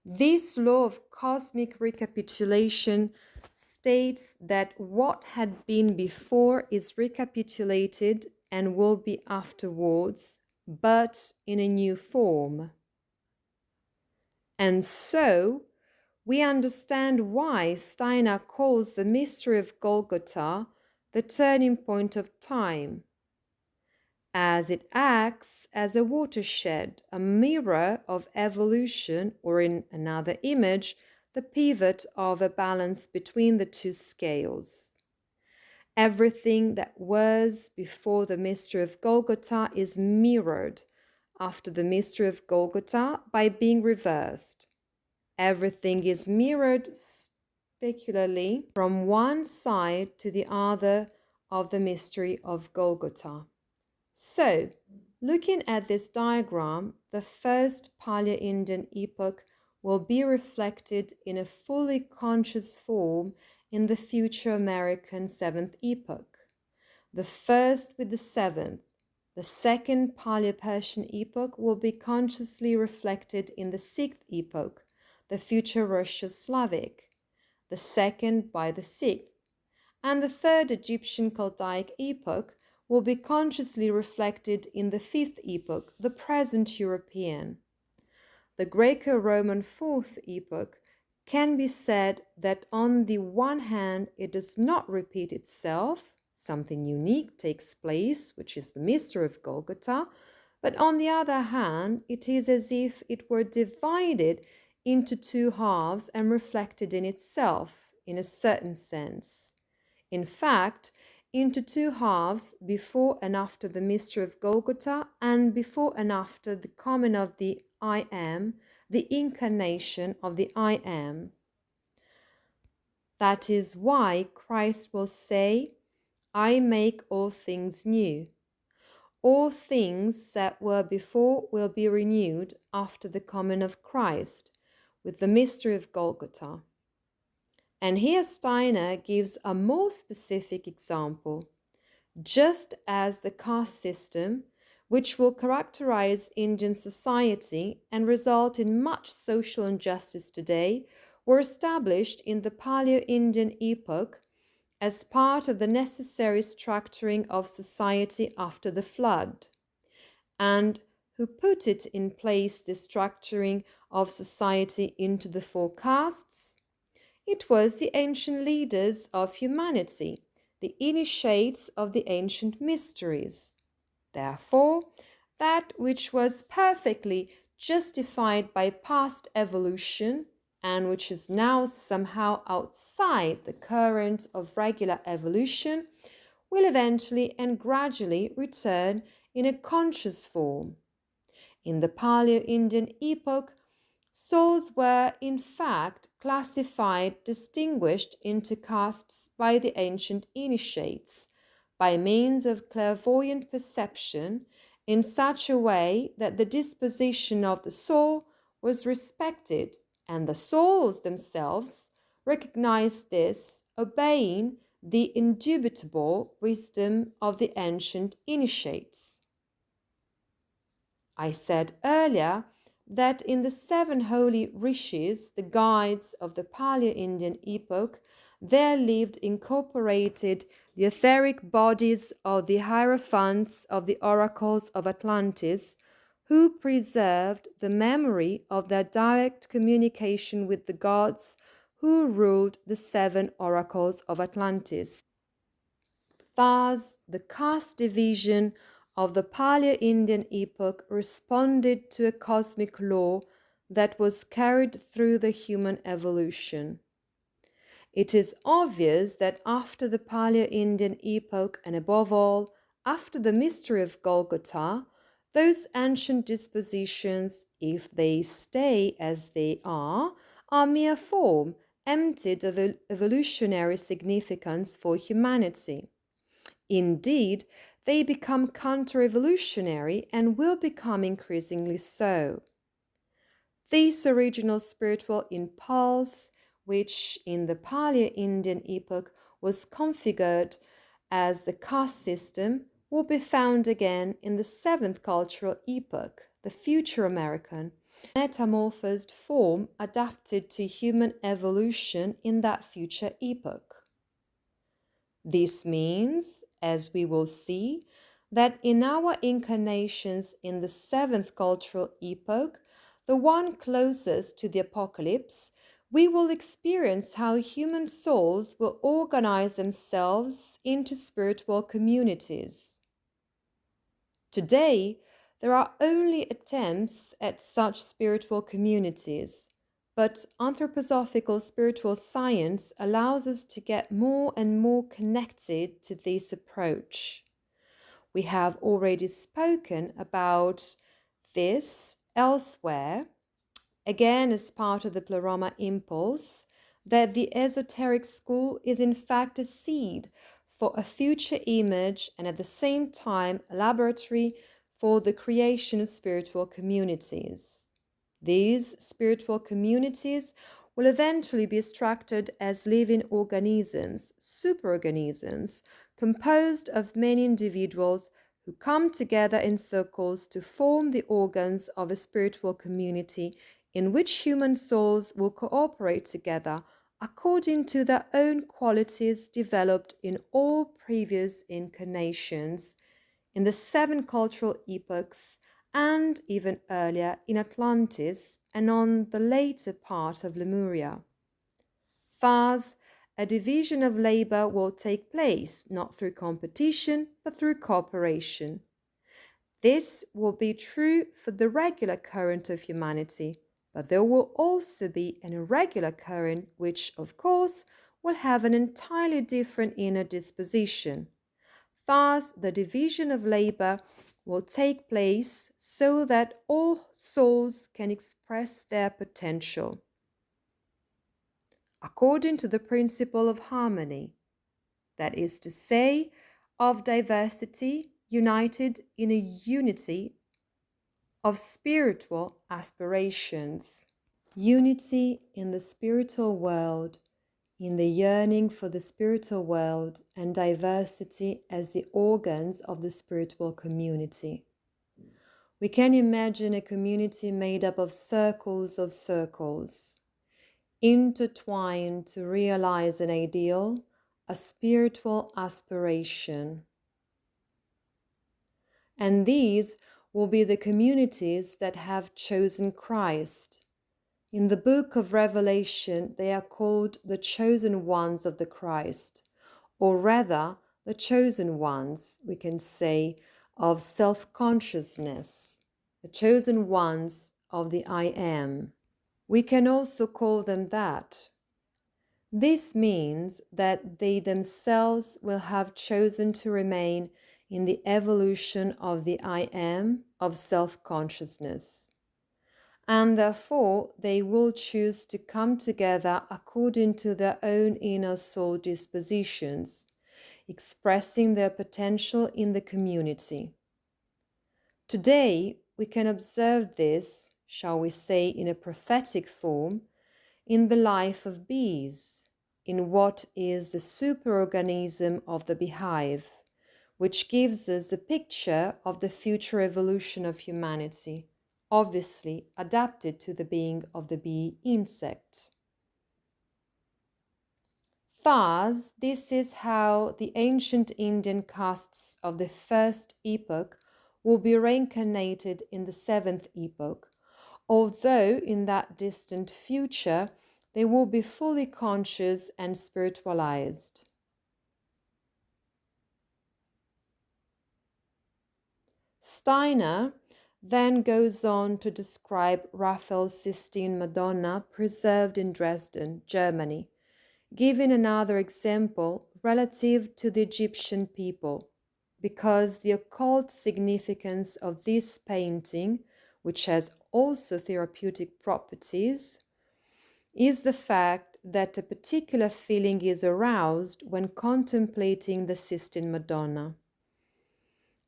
This law of cosmic recapitulation states that what had been before is recapitulated and will be afterwards, but in a new form. And so, we understand why Steiner calls the mystery of Golgotha the turning point of time, as it acts as a watershed, a mirror of evolution, or in another image, the pivot of a balance between the two scales. Everything that was before the mystery of Golgotha is mirrored after the mystery of Golgotha by being reversed. Everything is mirrored specularly from one side to the other of the mystery of Golgotha. So, looking at this diagram, the first Paleo-Indian epoch will be reflected in a fully conscious form in the future American seventh epoch. The first with the seventh. The second Paleo-Persian epoch will be consciously reflected in the sixth epoch, the future Russia Slavic, the second by the sixth, and the third Egyptian Chaldaic epoch will be consciously reflected in the fifth epoch, the present European. the Greco-Roman fourth epoch, can be said that on the one hand it does not repeat itself, something unique takes place, which is the mystery of Golgotha, but on the other hand it is as if it were divided into two halves and reflected in itself, in a certain sense. In fact, into two halves, before and after the mystery of Golgotha, and before and after the coming of the I Am, the incarnation of the I Am. That is why Christ will say, I make all things new. All things that were before will be renewed after the coming of Christ, with the mystery of Golgotha. And here Steiner gives a more specific example. Just as the caste system, which will characterize Indian society and result in much social injustice today, were established in the Paleo-Indian epoch as part of the necessary structuring of society after the flood, and who put it in place, the structuring of society into the four castes? It was the ancient leaders of humanity, the initiates of the ancient mysteries. Therefore, that which was perfectly justified by past evolution and which is now somehow outside the current of regular evolution will eventually and gradually return in a conscious form. In the Paleo-Indian epoch, souls were in fact classified, distinguished into castes by the ancient initiates, by means of clairvoyant perception, in such a way that the disposition of the soul was respected, and the souls themselves recognized this, obeying the indubitable wisdom of the ancient initiates. I said earlier that in the seven holy rishis, the guides of the Paleo-Indian epoch, there lived incorporated the etheric bodies of the hierophants of the oracles of Atlantis, who preserved the memory of their direct communication with the gods who ruled the seven oracles of Atlantis. Thus, the caste division of the Paleo-Indian epoch responded to a cosmic law that was carried through the human evolution. It is obvious that after the Paleo-Indian epoch, and above all, after the mystery of Golgotha, those ancient dispositions, if they stay as they are mere form, emptied of evolutionary significance for humanity. Indeed, they become counter-evolutionary and will become increasingly so. This original spiritual impulse, which in the Paleo-Indian epoch was configured as the caste system, will be found again in the seventh cultural epoch, the future American, metamorphosed form adapted to human evolution in that future epoch. This means, as we will see, that in our incarnations in the seventh cultural epoch, the one closest to the apocalypse, we will experience how human souls will organize themselves into spiritual communities. Today, there are only attempts at such spiritual communities, but anthroposophical spiritual science allows us to get more and more connected to this approach. We have already spoken about this elsewhere, again as part of the Pleroma impulse, that the esoteric school is in fact a seed for a future image and at the same time a laboratory for the creation of spiritual communities. These spiritual communities will eventually be structured as living organisms, superorganisms, composed of many individuals who come together in circles to form the organs of a spiritual community in which human souls will cooperate together according to their own qualities developed in all previous incarnations, in the seven cultural epochs, and even earlier in Atlantis and on the later part of Lemuria. Thus, a division of labor will take place not through competition but through cooperation. This will be true for the regular current of humanity, but there will also be an irregular current which, of course, will have an entirely different inner disposition. Thus, the division of labor will take place so that all souls can express their potential, according to the principle of harmony, that is to say, of diversity united in a unity of spiritual aspirations. Unity in the spiritual world, in the yearning for the spiritual world, and diversity as the organs of the spiritual community. We can imagine a community made up of circles, intertwined to realize an ideal, a spiritual aspiration. And these will be the communities that have chosen Christ. In the book of Revelation, they are called the chosen ones of the Christ, or rather, the chosen ones, we can say, of self-consciousness, the chosen ones of the I Am. We can also call them that. This means that they themselves will have chosen to remain in the evolution of the I Am of self-consciousness. And therefore they will choose to come together according to their own inner soul dispositions, expressing their potential in the community. Today, we can observe this, shall we say, in a prophetic form, in the life of bees, in what is the superorganism of the beehive, which gives us a picture of the future evolution of humanity, obviously adapted to the being of the bee insect. Thus, this is how the ancient Indian castes of the first epoch will be reincarnated in the seventh epoch, although in that distant future they will be fully conscious and spiritualized. Steiner then goes on to describe Raphael's Sistine Madonna preserved in Dresden, Germany, giving another example relative to the Egyptian people, because the occult significance of this painting, which has also therapeutic properties, is the fact that a particular feeling is aroused when contemplating the Sistine Madonna.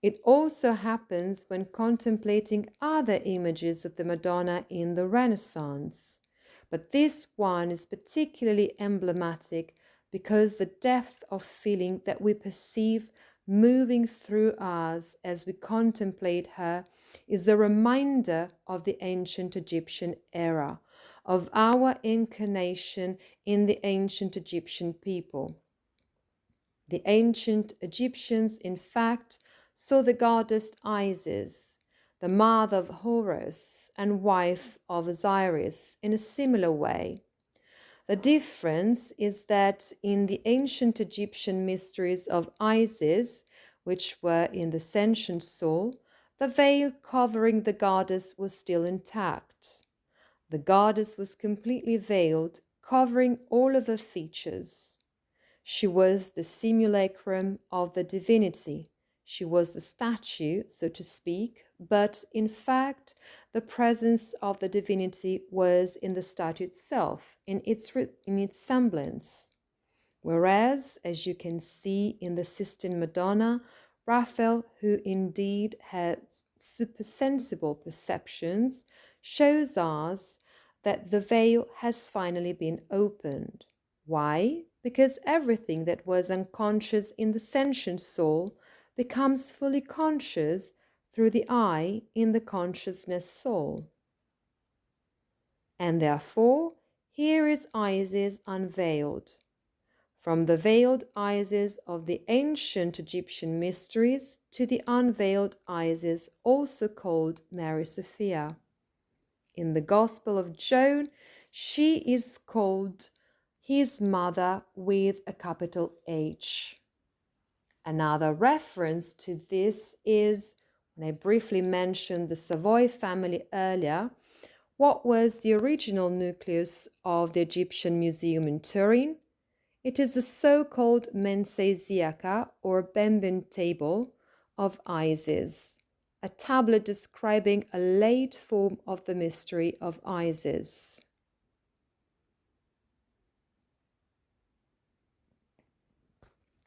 It also happens when contemplating other images of the Madonna in the Renaissance, but this one is particularly emblematic because the depth of feeling that we perceive moving through us as we contemplate her is a reminder of the ancient Egyptian era, of our incarnation in the ancient Egyptian people. The ancient Egyptians, in fact, saw the goddess Isis, the mother of Horus and wife of Osiris, in a similar way. The difference is that in the ancient Egyptian mysteries of Isis, which were in the sentient soul, the veil covering the goddess was still intact. The goddess was completely veiled, covering all of her features. She was the simulacrum of the divinity. She was the statue, so to speak, but in fact, the presence of the divinity was in the statue itself, in its semblance. Whereas, as you can see in the Sistine Madonna, Raphael, who indeed has supersensible perceptions, shows us that the veil has finally been opened. Why? Because everything that was unconscious in the sentient soul becomes fully conscious through the I in the consciousness soul. And therefore, here is Isis unveiled. from the veiled Isis of the ancient Egyptian mysteries to the unveiled Isis, also called Mary Sophia. In the Gospel of John, she is called his mother with a capital H. Another reference to this is, when I briefly mentioned the Savoy family earlier, what was the original nucleus of the Egyptian Museum in Turin? It is the so-called mensae Ziaca, or Bembin table, of Isis, a tablet describing a late form of the mystery of Isis.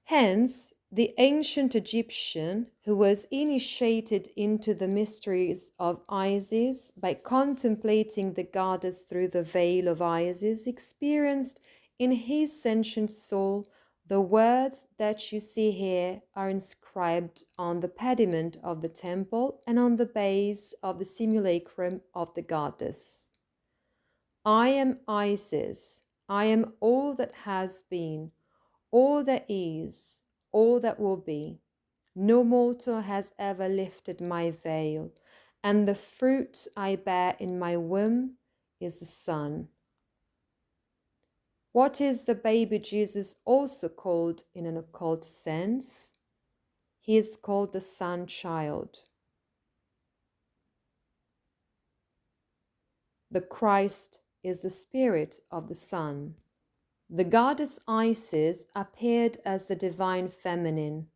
Hence, the ancient Egyptian who was initiated into the mysteries of Isis by contemplating the goddess through the veil of Isis experienced in his sentient soul the words that you see here are inscribed on the pediment of the temple and on the base of the simulacrum of the goddess. I am Isis, I am all that has been, all that is, all that will be. No mortal has ever lifted my veil, and the fruit I bear in my womb is the Son. What is the baby Jesus also called in an occult sense? He is called the Sun Child. The Christ is the spirit of the Sun. The goddess Isis appeared as the divine feminine,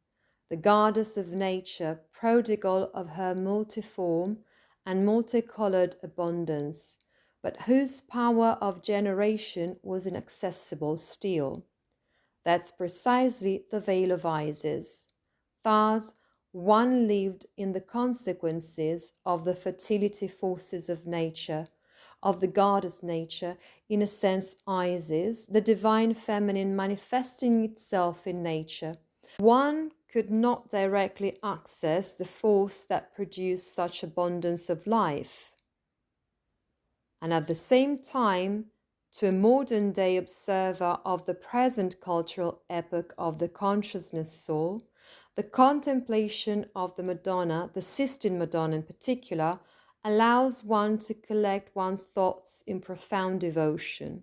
the goddess of nature, prodigal of her multiform and multicolored abundance, but whose power of generation was inaccessible still. That's precisely the veil of Isis. Thus, one lived in the consequences of the fertility forces of nature, of the goddess nature, in a sense Isis, the divine feminine manifesting itself in nature. One could not directly access the force that produced such abundance of life. And at the same time, to a modern day observer of the present cultural epoch of the consciousness soul, the contemplation of the Madonna, the Sistine Madonna in particular, allows one to collect one's thoughts in profound devotion.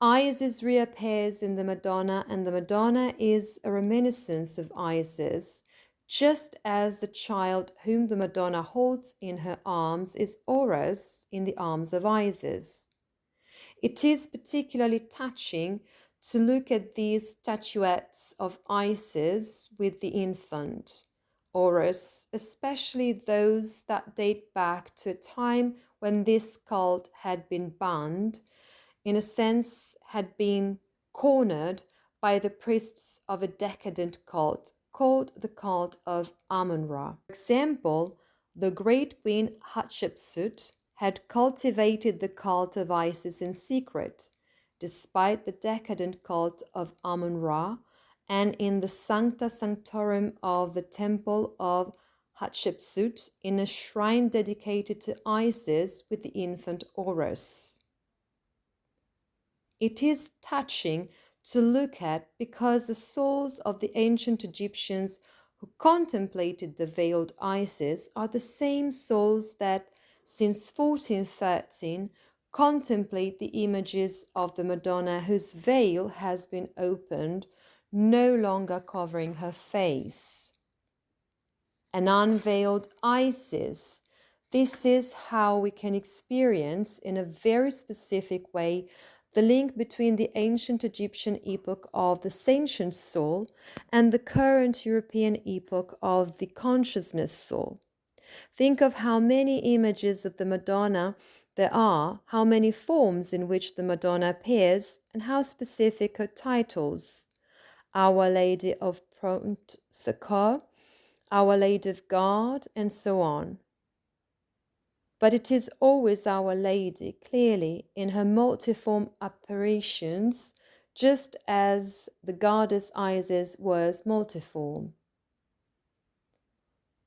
Isis reappears in the Madonna, and the Madonna is a reminiscence of Isis, just as the child whom the Madonna holds in her arms is Horus in the arms of Isis. It is particularly touching to look at these statuettes of Isis with the infant, Horus, especially those that date back to a time when this cult had been banned, in a sense had been cornered by the priests of a decadent cult called the cult of Amun-Ra. For example, the great queen Hatshepsut had cultivated the cult of Isis in secret, despite the decadent cult of Amun-Ra, and in the Sancta Sanctorum of the temple of Hatshepsut, in a shrine dedicated to Isis with the infant Horus. It is touching to look at because the souls of the ancient Egyptians who contemplated the veiled Isis are the same souls that, since 1413, contemplate the images of the Madonna whose veil has been opened, no longer covering her face. An unveiled Isis. This is how we can experience in a very specific way the link between the ancient Egyptian epoch of the sentient soul and the current European epoch of the consciousness soul. Think of how many images of the Madonna there are, how many forms in which the Madonna appears, and how specific her titles. Our Lady of Prompt Succor, Our Lady of God, and so on. But it is always Our Lady, clearly, in her multiform apparitions, just as the goddess Isis was multiform.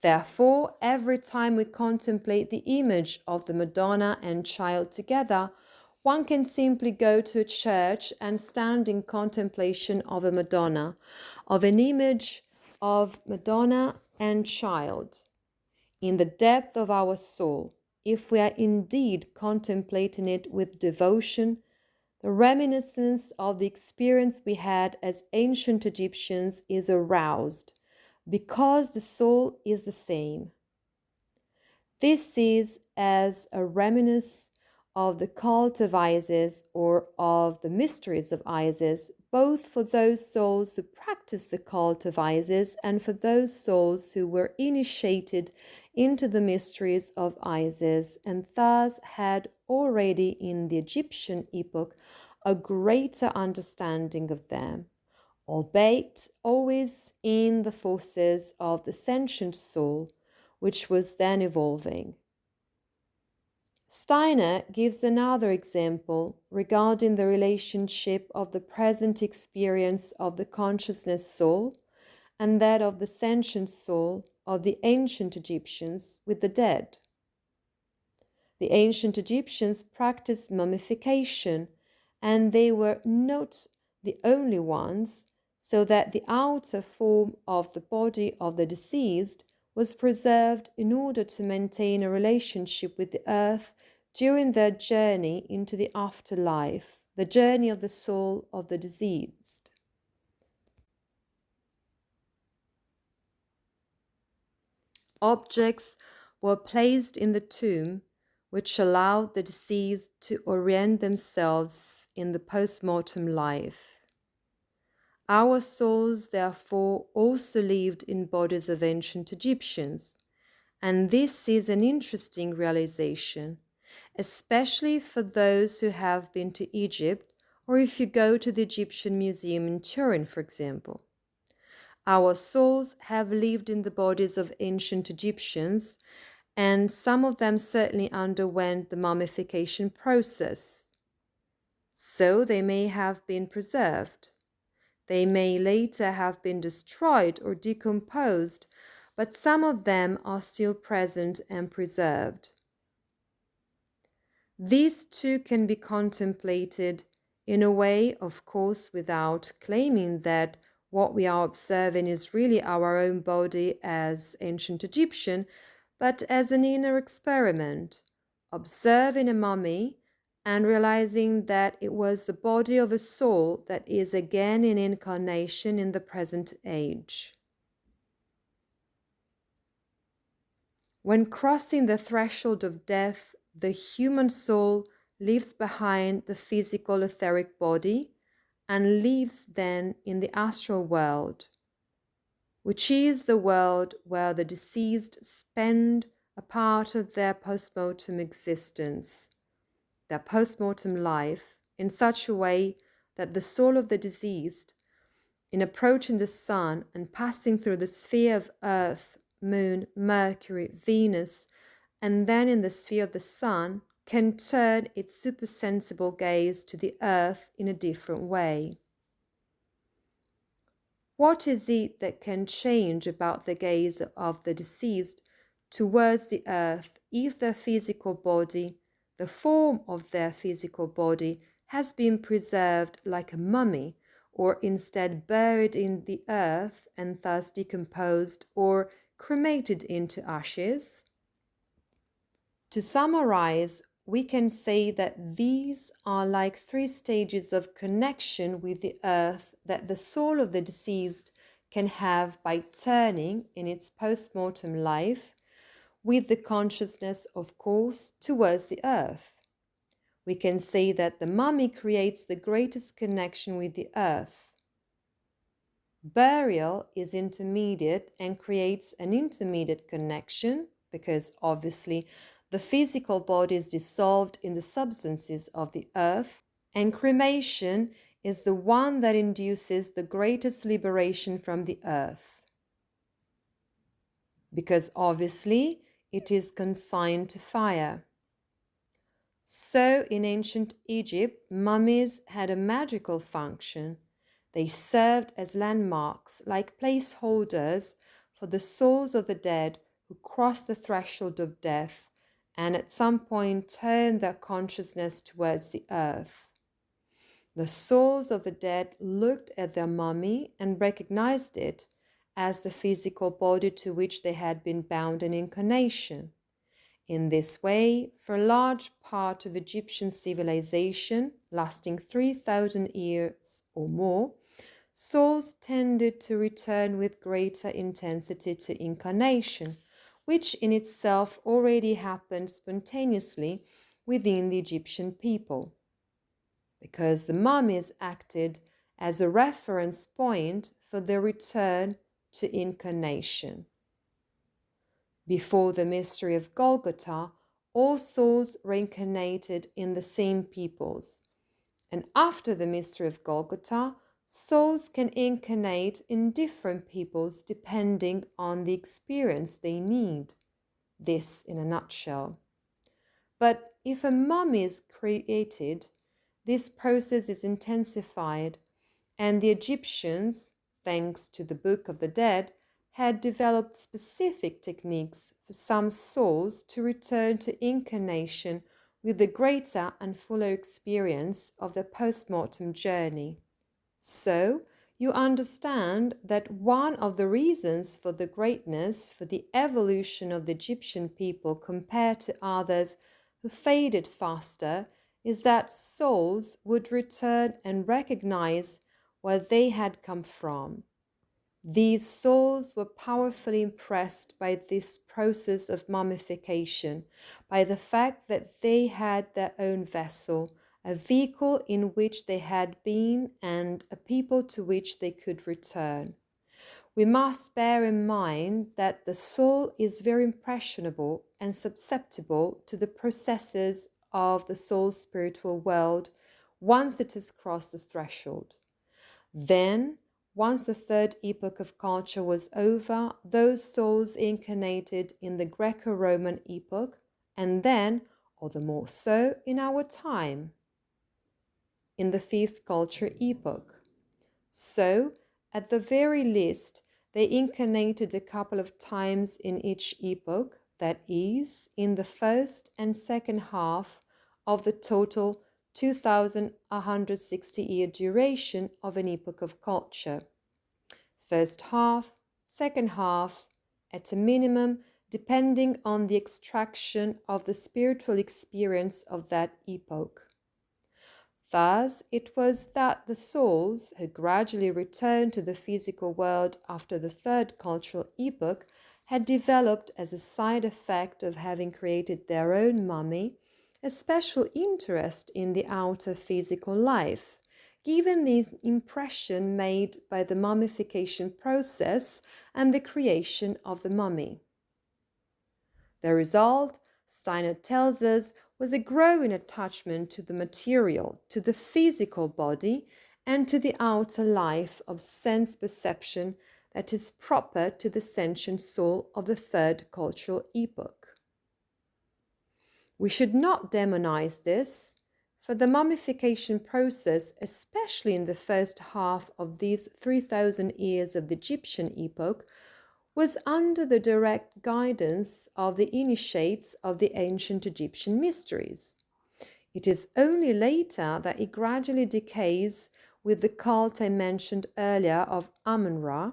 Therefore, every time we contemplate the image of the Madonna and Child together, one can simply go to a church and stand in contemplation of a Madonna, of an image of Madonna and Child. In the depth of our soul, if we are indeed contemplating it with devotion, the reminiscence of the experience we had as ancient Egyptians is aroused, because the soul is the same. This is as a reminiscence of the cult of Isis or of the mysteries of Isis, both for those souls who practice the cult of Isis and for those souls who were initiated into the mysteries of Isis and thus had already in the Egyptian epoch a greater understanding of them, albeit always in the forces of the sentient soul, which was then evolving. Steiner gives another example regarding the relationship of the present experience of the consciousness soul and that of the sentient soul of the ancient Egyptians with the dead. The ancient Egyptians practiced mummification, and they were not the only ones, so that the outer form of the body of the deceased was preserved in order to maintain a relationship with the earth during their journey into the afterlife, the journey of the soul of the deceased. Objects were placed in the tomb, which allowed the deceased to orient themselves in the post-mortem life. Our souls, therefore, also lived in bodies of ancient Egyptians, and this is an interesting realization, especially for those who have been to Egypt or if you go to the Egyptian Museum in Turin, for example. Our souls have lived in the bodies of ancient Egyptians, and some of them certainly underwent the mummification process. So they may have been preserved. They may later have been destroyed or decomposed, but some of them are still present and preserved. These too can be contemplated in a way, of course, without claiming that what we are observing is really our own body as ancient Egyptian, but as an inner experiment, observing a mummy and realizing that it was the body of a soul that is again in incarnation in the present age. When crossing the threshold of death, the human soul leaves behind the physical etheric body and lives then in the astral world, which is the world where the deceased spend a part of their post-mortem existence, their post-mortem life, in such a way that the soul of the deceased, in approaching the sun and passing through the sphere of Earth, Moon, Mercury, Venus, and then in the sphere of the sun, can turn its supersensible gaze to the earth in a different way. What is it that can change about the gaze of the deceased towards the earth if their physical body, the form of their physical body, has been preserved like a mummy, or instead buried in the earth and thus decomposed or cremated into ashes? To summarize, we can say that these are like three stages of connection with the earth that the soul of the deceased can have by turning in its post-mortem life, with the consciousness, of course, towards the earth. We can say that the mummy creates the greatest connection with the earth. Burial is intermediate and creates an intermediate connection because obviously the physical body is dissolved in the substances of the earth, and cremation is the one that induces the greatest liberation from the earth, because obviously it is consigned to fire. So in ancient Egypt, mummies had a magical function. They served as landmarks, like placeholders for the souls of the dead who crossed the threshold of death and at some point turned their consciousness towards the earth. The souls of the dead looked at their mummy and recognized it as the physical body to which they had been bound in incarnation. In this way, for a large part of Egyptian civilization, lasting 3,000 years or more, souls tended to return with greater intensity to incarnation, which in itself already happened spontaneously within the Egyptian people, because the mummies acted as a reference point for their return to incarnation. Before the mystery of Golgotha, all souls reincarnated in the same peoples, and after the mystery of Golgotha, souls can incarnate in different peoples depending on the experience they need. This in a nutshell. But if a mummy is created, this process is intensified, and the Egyptians, thanks to the Book of the Dead, had developed specific techniques for some souls to return to incarnation with the greater and fuller experience of their post-mortem journey. So, you understand that one of the reasons for the greatness, for the evolution of the Egyptian people compared to others who faded faster, is that souls would return and recognize where they had come from. These souls were powerfully impressed by this process of mummification, by the fact that they had their own vessel, a vehicle in which they had been and a people to which they could return. We must bear in mind that the soul is very impressionable and susceptible to the processes of the soul's spiritual world once it has crossed the threshold. Then, once the third epoch of culture was over, those souls incarnated in the Greco-Roman epoch, and then, or the more so, in our time, in the fifth culture epoch. So, at the very least, they incarnated a couple of times in each epoch, that is, in the first and second half of the total 2,160-year duration of an epoch of culture. First half, second half, at a minimum, depending on the extraction of the spiritual experience of that epoch. Thus, it was that the souls who gradually returned to the physical world after the third cultural epoch had developed, as a side effect of having created their own mummy, a special interest in the outer physical life, given the impression made by the mummification process and the creation of the mummy. The result, Steiner tells us, was a growing attachment to the material, to the physical body, and to the outer life of sense perception that is proper to the sentient soul of the third cultural epoch. We should not demonize this, for the mummification process, especially in the first half of these 3,000 years of the Egyptian epoch, was under the direct guidance of the initiates of the ancient Egyptian mysteries. It is only later that it gradually decays with the cult I mentioned earlier of Amun-Ra,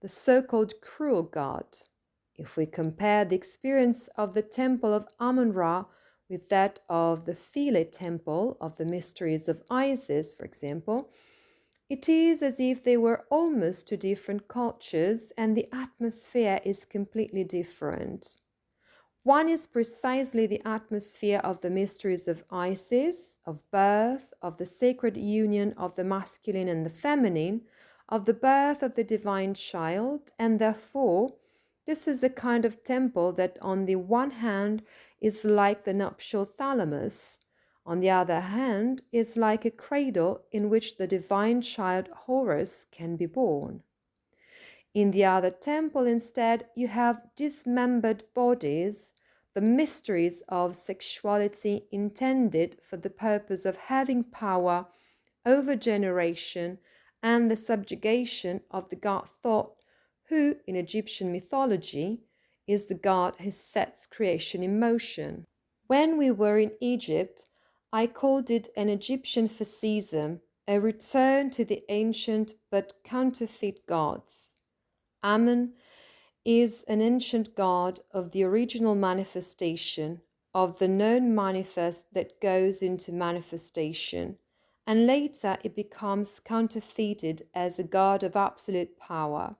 the so-called cruel god. If we compare the experience of the temple of Amun-Ra with that of the Philae temple of the mysteries of Isis, for example, it is as if they were almost two different cultures and the atmosphere is completely different. One is precisely the atmosphere of the mysteries of Isis, of birth, of the sacred union of the masculine and the feminine, of the birth of the divine child, and therefore this is a kind of temple that on the one hand is like the nuptial thalamus, on the other hand is like a cradle in which the divine child Horus can be born. In the other temple instead you have dismembered bodies, the mysteries of sexuality intended for the purpose of having power over generation and the subjugation of the god Thoth, who, in Egyptian mythology, is the god who sets creation in motion. When we were in Egypt, I called it an Egyptian fascism, a return to the ancient but counterfeit gods. Ammon is an ancient god of the original manifestation, of the known manifest that goes into manifestation, and later it becomes counterfeited as a god of absolute power.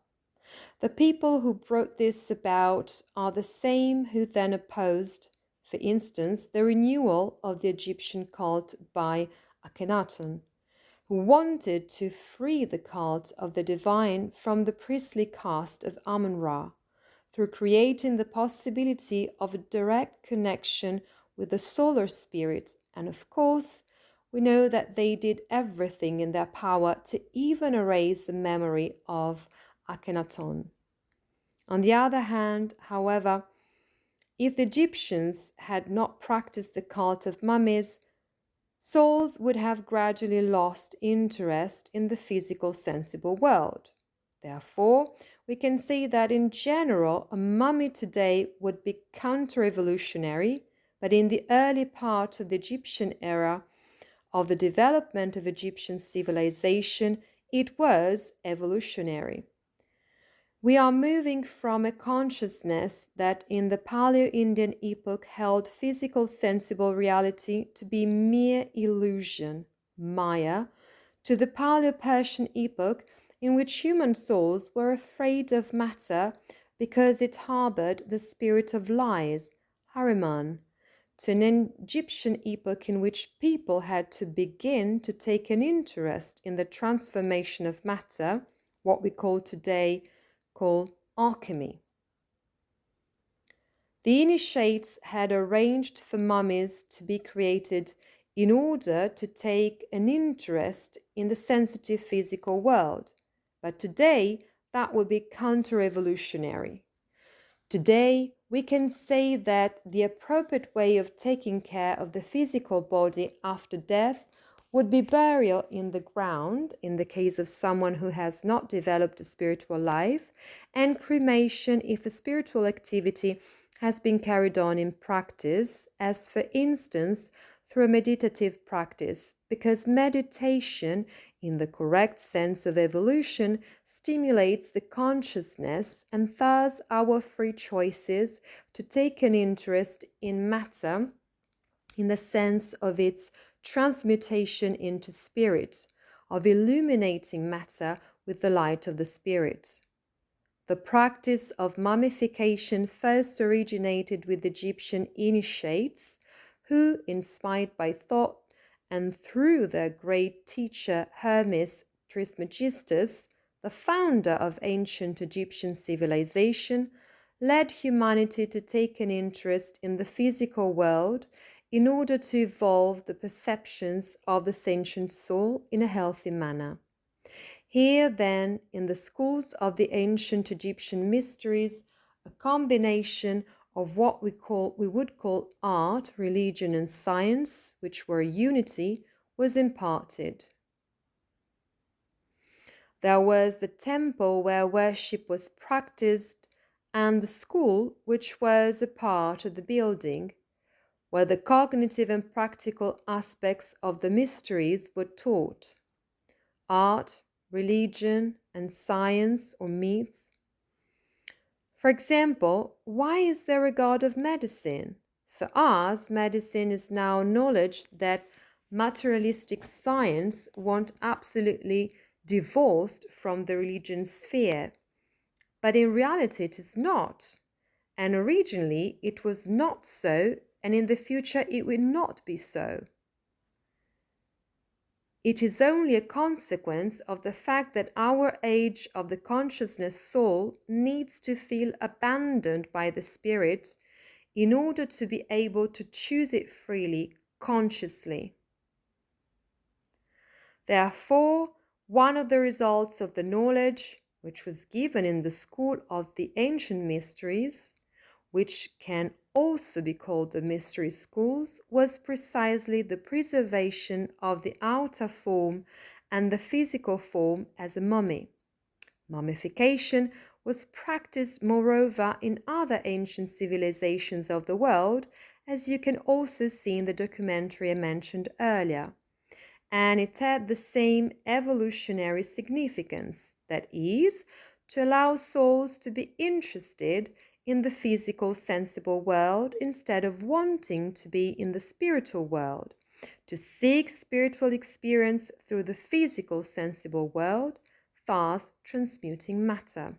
The people who brought this about are the same who then opposed, for instance, the renewal of the Egyptian cult by Akhenaten, who wanted to free the cult of the divine from the priestly caste of Amun-Ra, through creating the possibility of a direct connection with the solar spirit. And of course, we know that they did everything in their power to even erase the memory of Akhenaten. On the other hand, however, if the Egyptians had not practiced the cult of mummies, souls would have gradually lost interest in the physical sensible world. Therefore, we can say that in general, a mummy today would be counter-revolutionary, but in the early part of the Egyptian era of the development of Egyptian civilization, it was evolutionary. We are moving from a consciousness that in the Paleo-Indian epoch held physical sensible reality to be mere illusion, Maya, to the Paleo-Persian epoch in which human souls were afraid of matter because it harbored the spirit of lies, Hariman, to an Egyptian epoch in which people had to begin to take an interest in the transformation of matter, what we today call alchemy. The initiates had arranged for mummies to be created in order to take an interest in the sensitive physical world. But today, that would be counter-revolutionary. Today, we can say that the appropriate way of taking care of the physical body after death would be burial in the ground, in the case of someone who has not developed a spiritual life, and cremation if a spiritual activity has been carried on in practice, as for instance, through a meditative practice, because meditation, in the correct sense of evolution, stimulates the consciousness and thus our free choices to take an interest in matter in the sense of its transmutation into spirit, of illuminating matter with the light of the spirit. The practice of mummification first originated with Egyptian initiates, who, inspired by thought and through their great teacher Hermes Trismegistus, the founder of ancient Egyptian civilization, led humanity to take an interest in the physical world in order to evolve the perceptions of the sentient soul in a healthy manner. Here, then, in the schools of the ancient Egyptian mysteries, a combination of what we would call art, religion, and science, which were unity, was imparted. There was the temple where worship was practiced, and the school, which was a part of the building, where the cognitive and practical aspects of the mysteries were taught. Art, religion, and science or myths. For example, why is there a god of medicine? For us, medicine is now knowledge that materialistic science wants absolutely divorced from the religion sphere. But in reality, it is not. And originally, it was not so, and in the future, it will not be so. It is only a consequence of the fact that our age of the consciousness soul needs to feel abandoned by the spirit in order to be able to choose it freely, consciously. Therefore, one of the results of the knowledge, which was given in the school of the ancient mysteries, which can also be called the mystery schools, was precisely the preservation of the outer form and the physical form as a mummy. Mummification was practiced moreover in other ancient civilizations of the world, as you can also see in the documentary I mentioned earlier. And it had the same evolutionary significance, that is, to allow souls to be interested in the physical sensible world instead of wanting to be in the spiritual world, to seek spiritual experience through the physical sensible world, thus transmuting matter.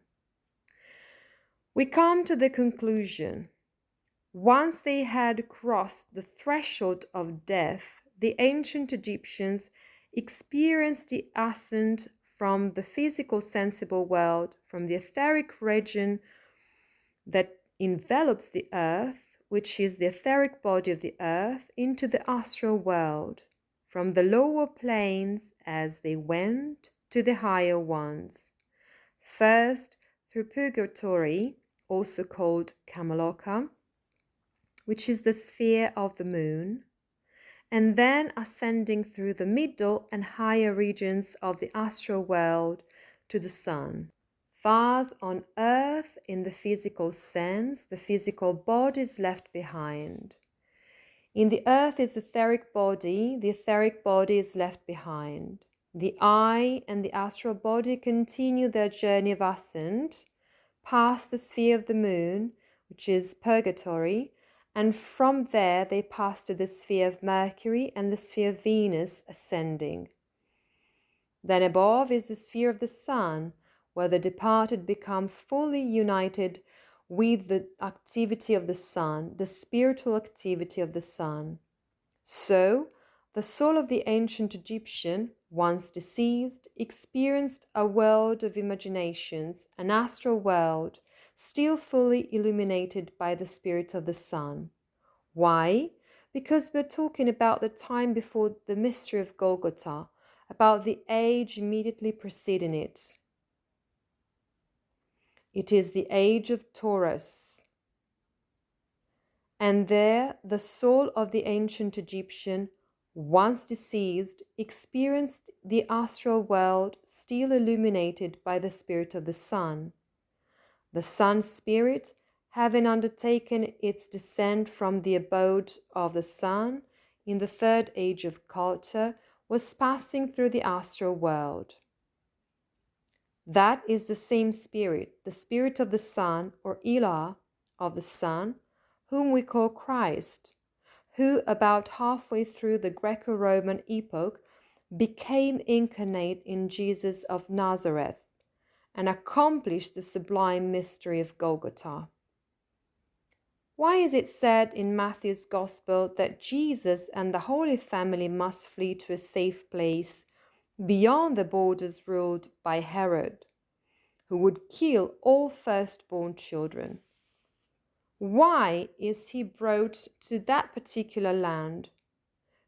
We come to the conclusion. Once they had crossed the threshold of death, the ancient Egyptians experienced the ascent from the physical sensible world, from the etheric region that envelops the earth, which is the etheric body of the earth, into the astral world, from the lower planes as they went to the higher ones. First, through purgatory, also called Kamaloka, which is the sphere of the moon, and then ascending through the middle and higher regions of the astral world to the sun. Thus, on earth, in the physical sense, the physical body is left behind. In the earth is etheric body, the etheric body is left behind. The I and the astral body continue their journey of ascent past the sphere of the moon, which is purgatory, and from there they pass to the sphere of Mercury and the sphere of Venus, ascending. Then above is the sphere of the sun, where the departed become fully united with the activity of the sun, the spiritual activity of the sun. So, the soul of the ancient Egyptian, once deceased, experienced a world of imaginations, an astral world, still fully illuminated by the spirit of the sun. Why? Because we're talking about the time before the mystery of Golgotha, about the age immediately preceding it. It is the age of Taurus. And there the soul of the ancient Egyptian, once deceased, experienced the astral world still illuminated by the spirit of the sun. The sun spirit, having undertaken its descent from the abode of the sun in the third age of culture, was passing through the astral world. That is the same spirit, the spirit of the sun, or Elah of the sun, whom we call Christ, who about halfway through the Greco-Roman epoch became incarnate in Jesus of Nazareth and accomplished the sublime mystery of Golgotha. Why is it said in Matthew's Gospel that Jesus and the Holy Family must flee to a safe place beyond the borders ruled by Herod, who would kill all firstborn children? Why is he brought to that particular land?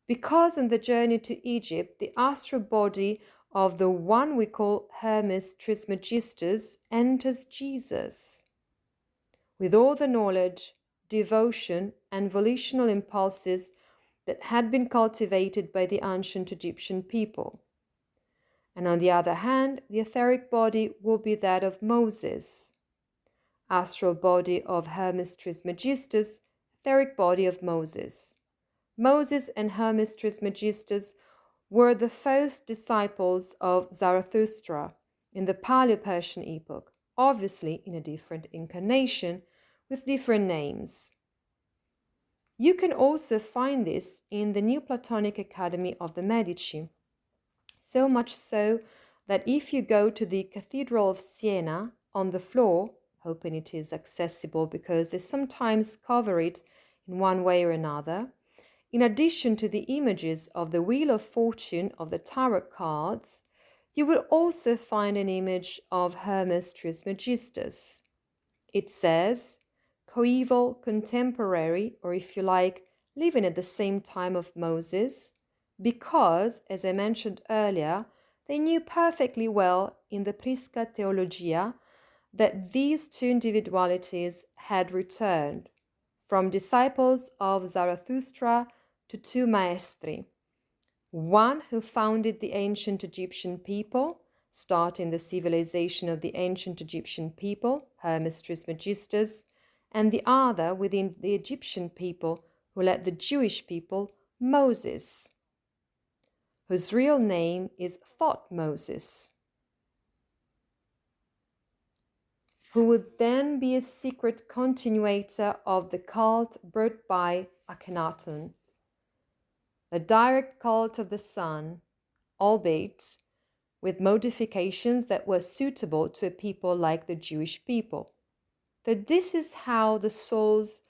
Because on the journey to Egypt, the astral body of the one we call Hermes Trismegistus enters Jesus. With all the knowledge, devotion, and volitional impulses that had been cultivated by the ancient Egyptian people. And on the other hand, the etheric body will be that of Moses. Astral body of Hermes Trismegistus, etheric body of Moses. Moses and Hermes Trismegistus were the first disciples of Zarathustra in the Paleo-Persian epoch, obviously in a different incarnation with different names. You can also find this in the New Platonic Academy of the Medici, so much so that if you go to the Cathedral of Siena on the floor, hoping it is accessible because they sometimes cover it in one way or another, in addition to the images of the Wheel of Fortune of the tarot cards, you will also find an image of Hermes Trismegistus. It says, coeval contemporary, or if you like, living at the same time of Moses, because, as I mentioned earlier, they knew perfectly well in the Prisca Theologia that these two individualities had returned from disciples of Zarathustra to two maestri, one who founded the ancient Egyptian people, starting the civilization of the ancient Egyptian people, Hermes Trismegistus, and the other within the Egyptian people who led the Jewish people, Moses, whose real name is Thutmose, who would then be a secret continuator of the cult brought by Akhenaten, the direct cult of the sun, albeit with modifications that were suitable to a people like the Jewish people. That this is how the souls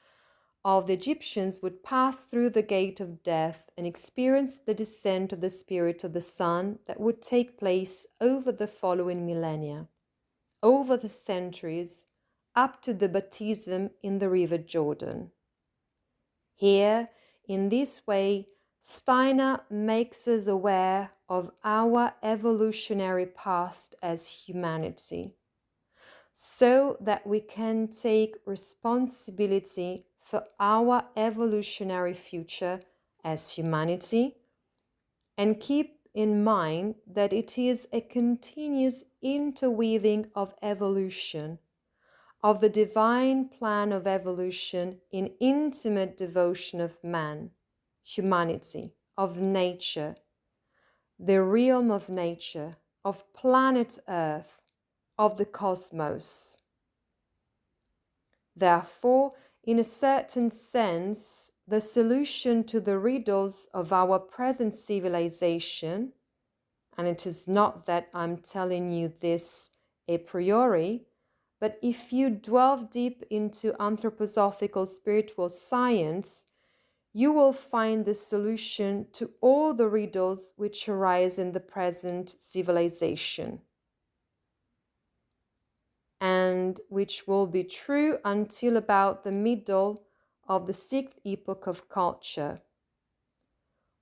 of the Egyptians would pass through the gate of death and experience the descent of the spirit of the sun that would take place over the following millennia, over the centuries, up to the baptism in the river Jordan. Here, in this way, Steiner makes us aware of our evolutionary past as humanity, so that we can take responsibility for our evolutionary future as humanity and keep in mind that it is a continuous interweaving of evolution, of the divine plan of evolution in intimate devotion of man, humanity, of nature, the realm of nature, of planet Earth, of the cosmos. Therefore, in a certain sense, the solution to the riddles of our present civilization, and it is not that I'm telling you this a priori, but if you delve deep into anthroposophical spiritual science, you will find the solution to all the riddles which arise in the present civilization, and which will be true until about the middle of the 6th epoch of culture.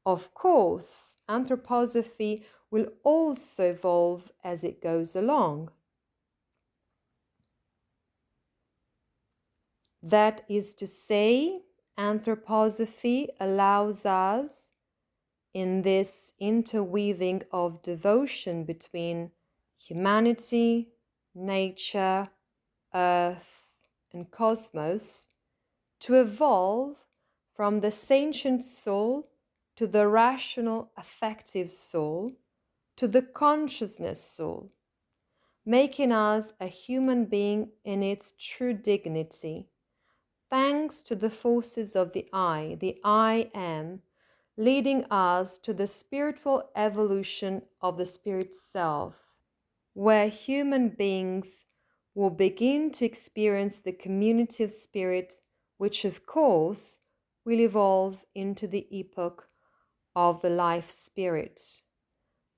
Of course, anthroposophy will also evolve as it goes along. That is to say, anthroposophy allows us, in this interweaving of devotion between humanity, nature, earth, and cosmos, to evolve from the sentient soul to the rational affective soul to the consciousness soul, making us a human being in its true dignity, thanks to the forces of the I am, leading us to the spiritual evolution of the spirit self, where human beings will begin to experience the community of spirit, which of course will evolve into the epoch of the life spirit,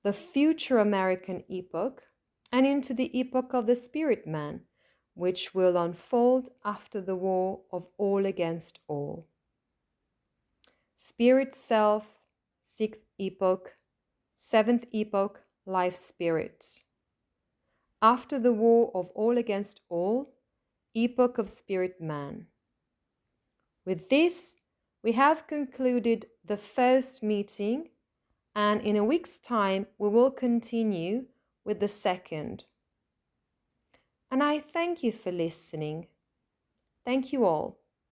the future American epoch, and into the epoch of the spirit man, which will unfold after the war of all against all. Spirit self, 6th epoch, 7th epoch, life spirit. After the war of all against all, epoch of spirit man. With this, we have concluded the first meeting, and in a week's time we will continue with the second. And I thank you for listening. Thank you all.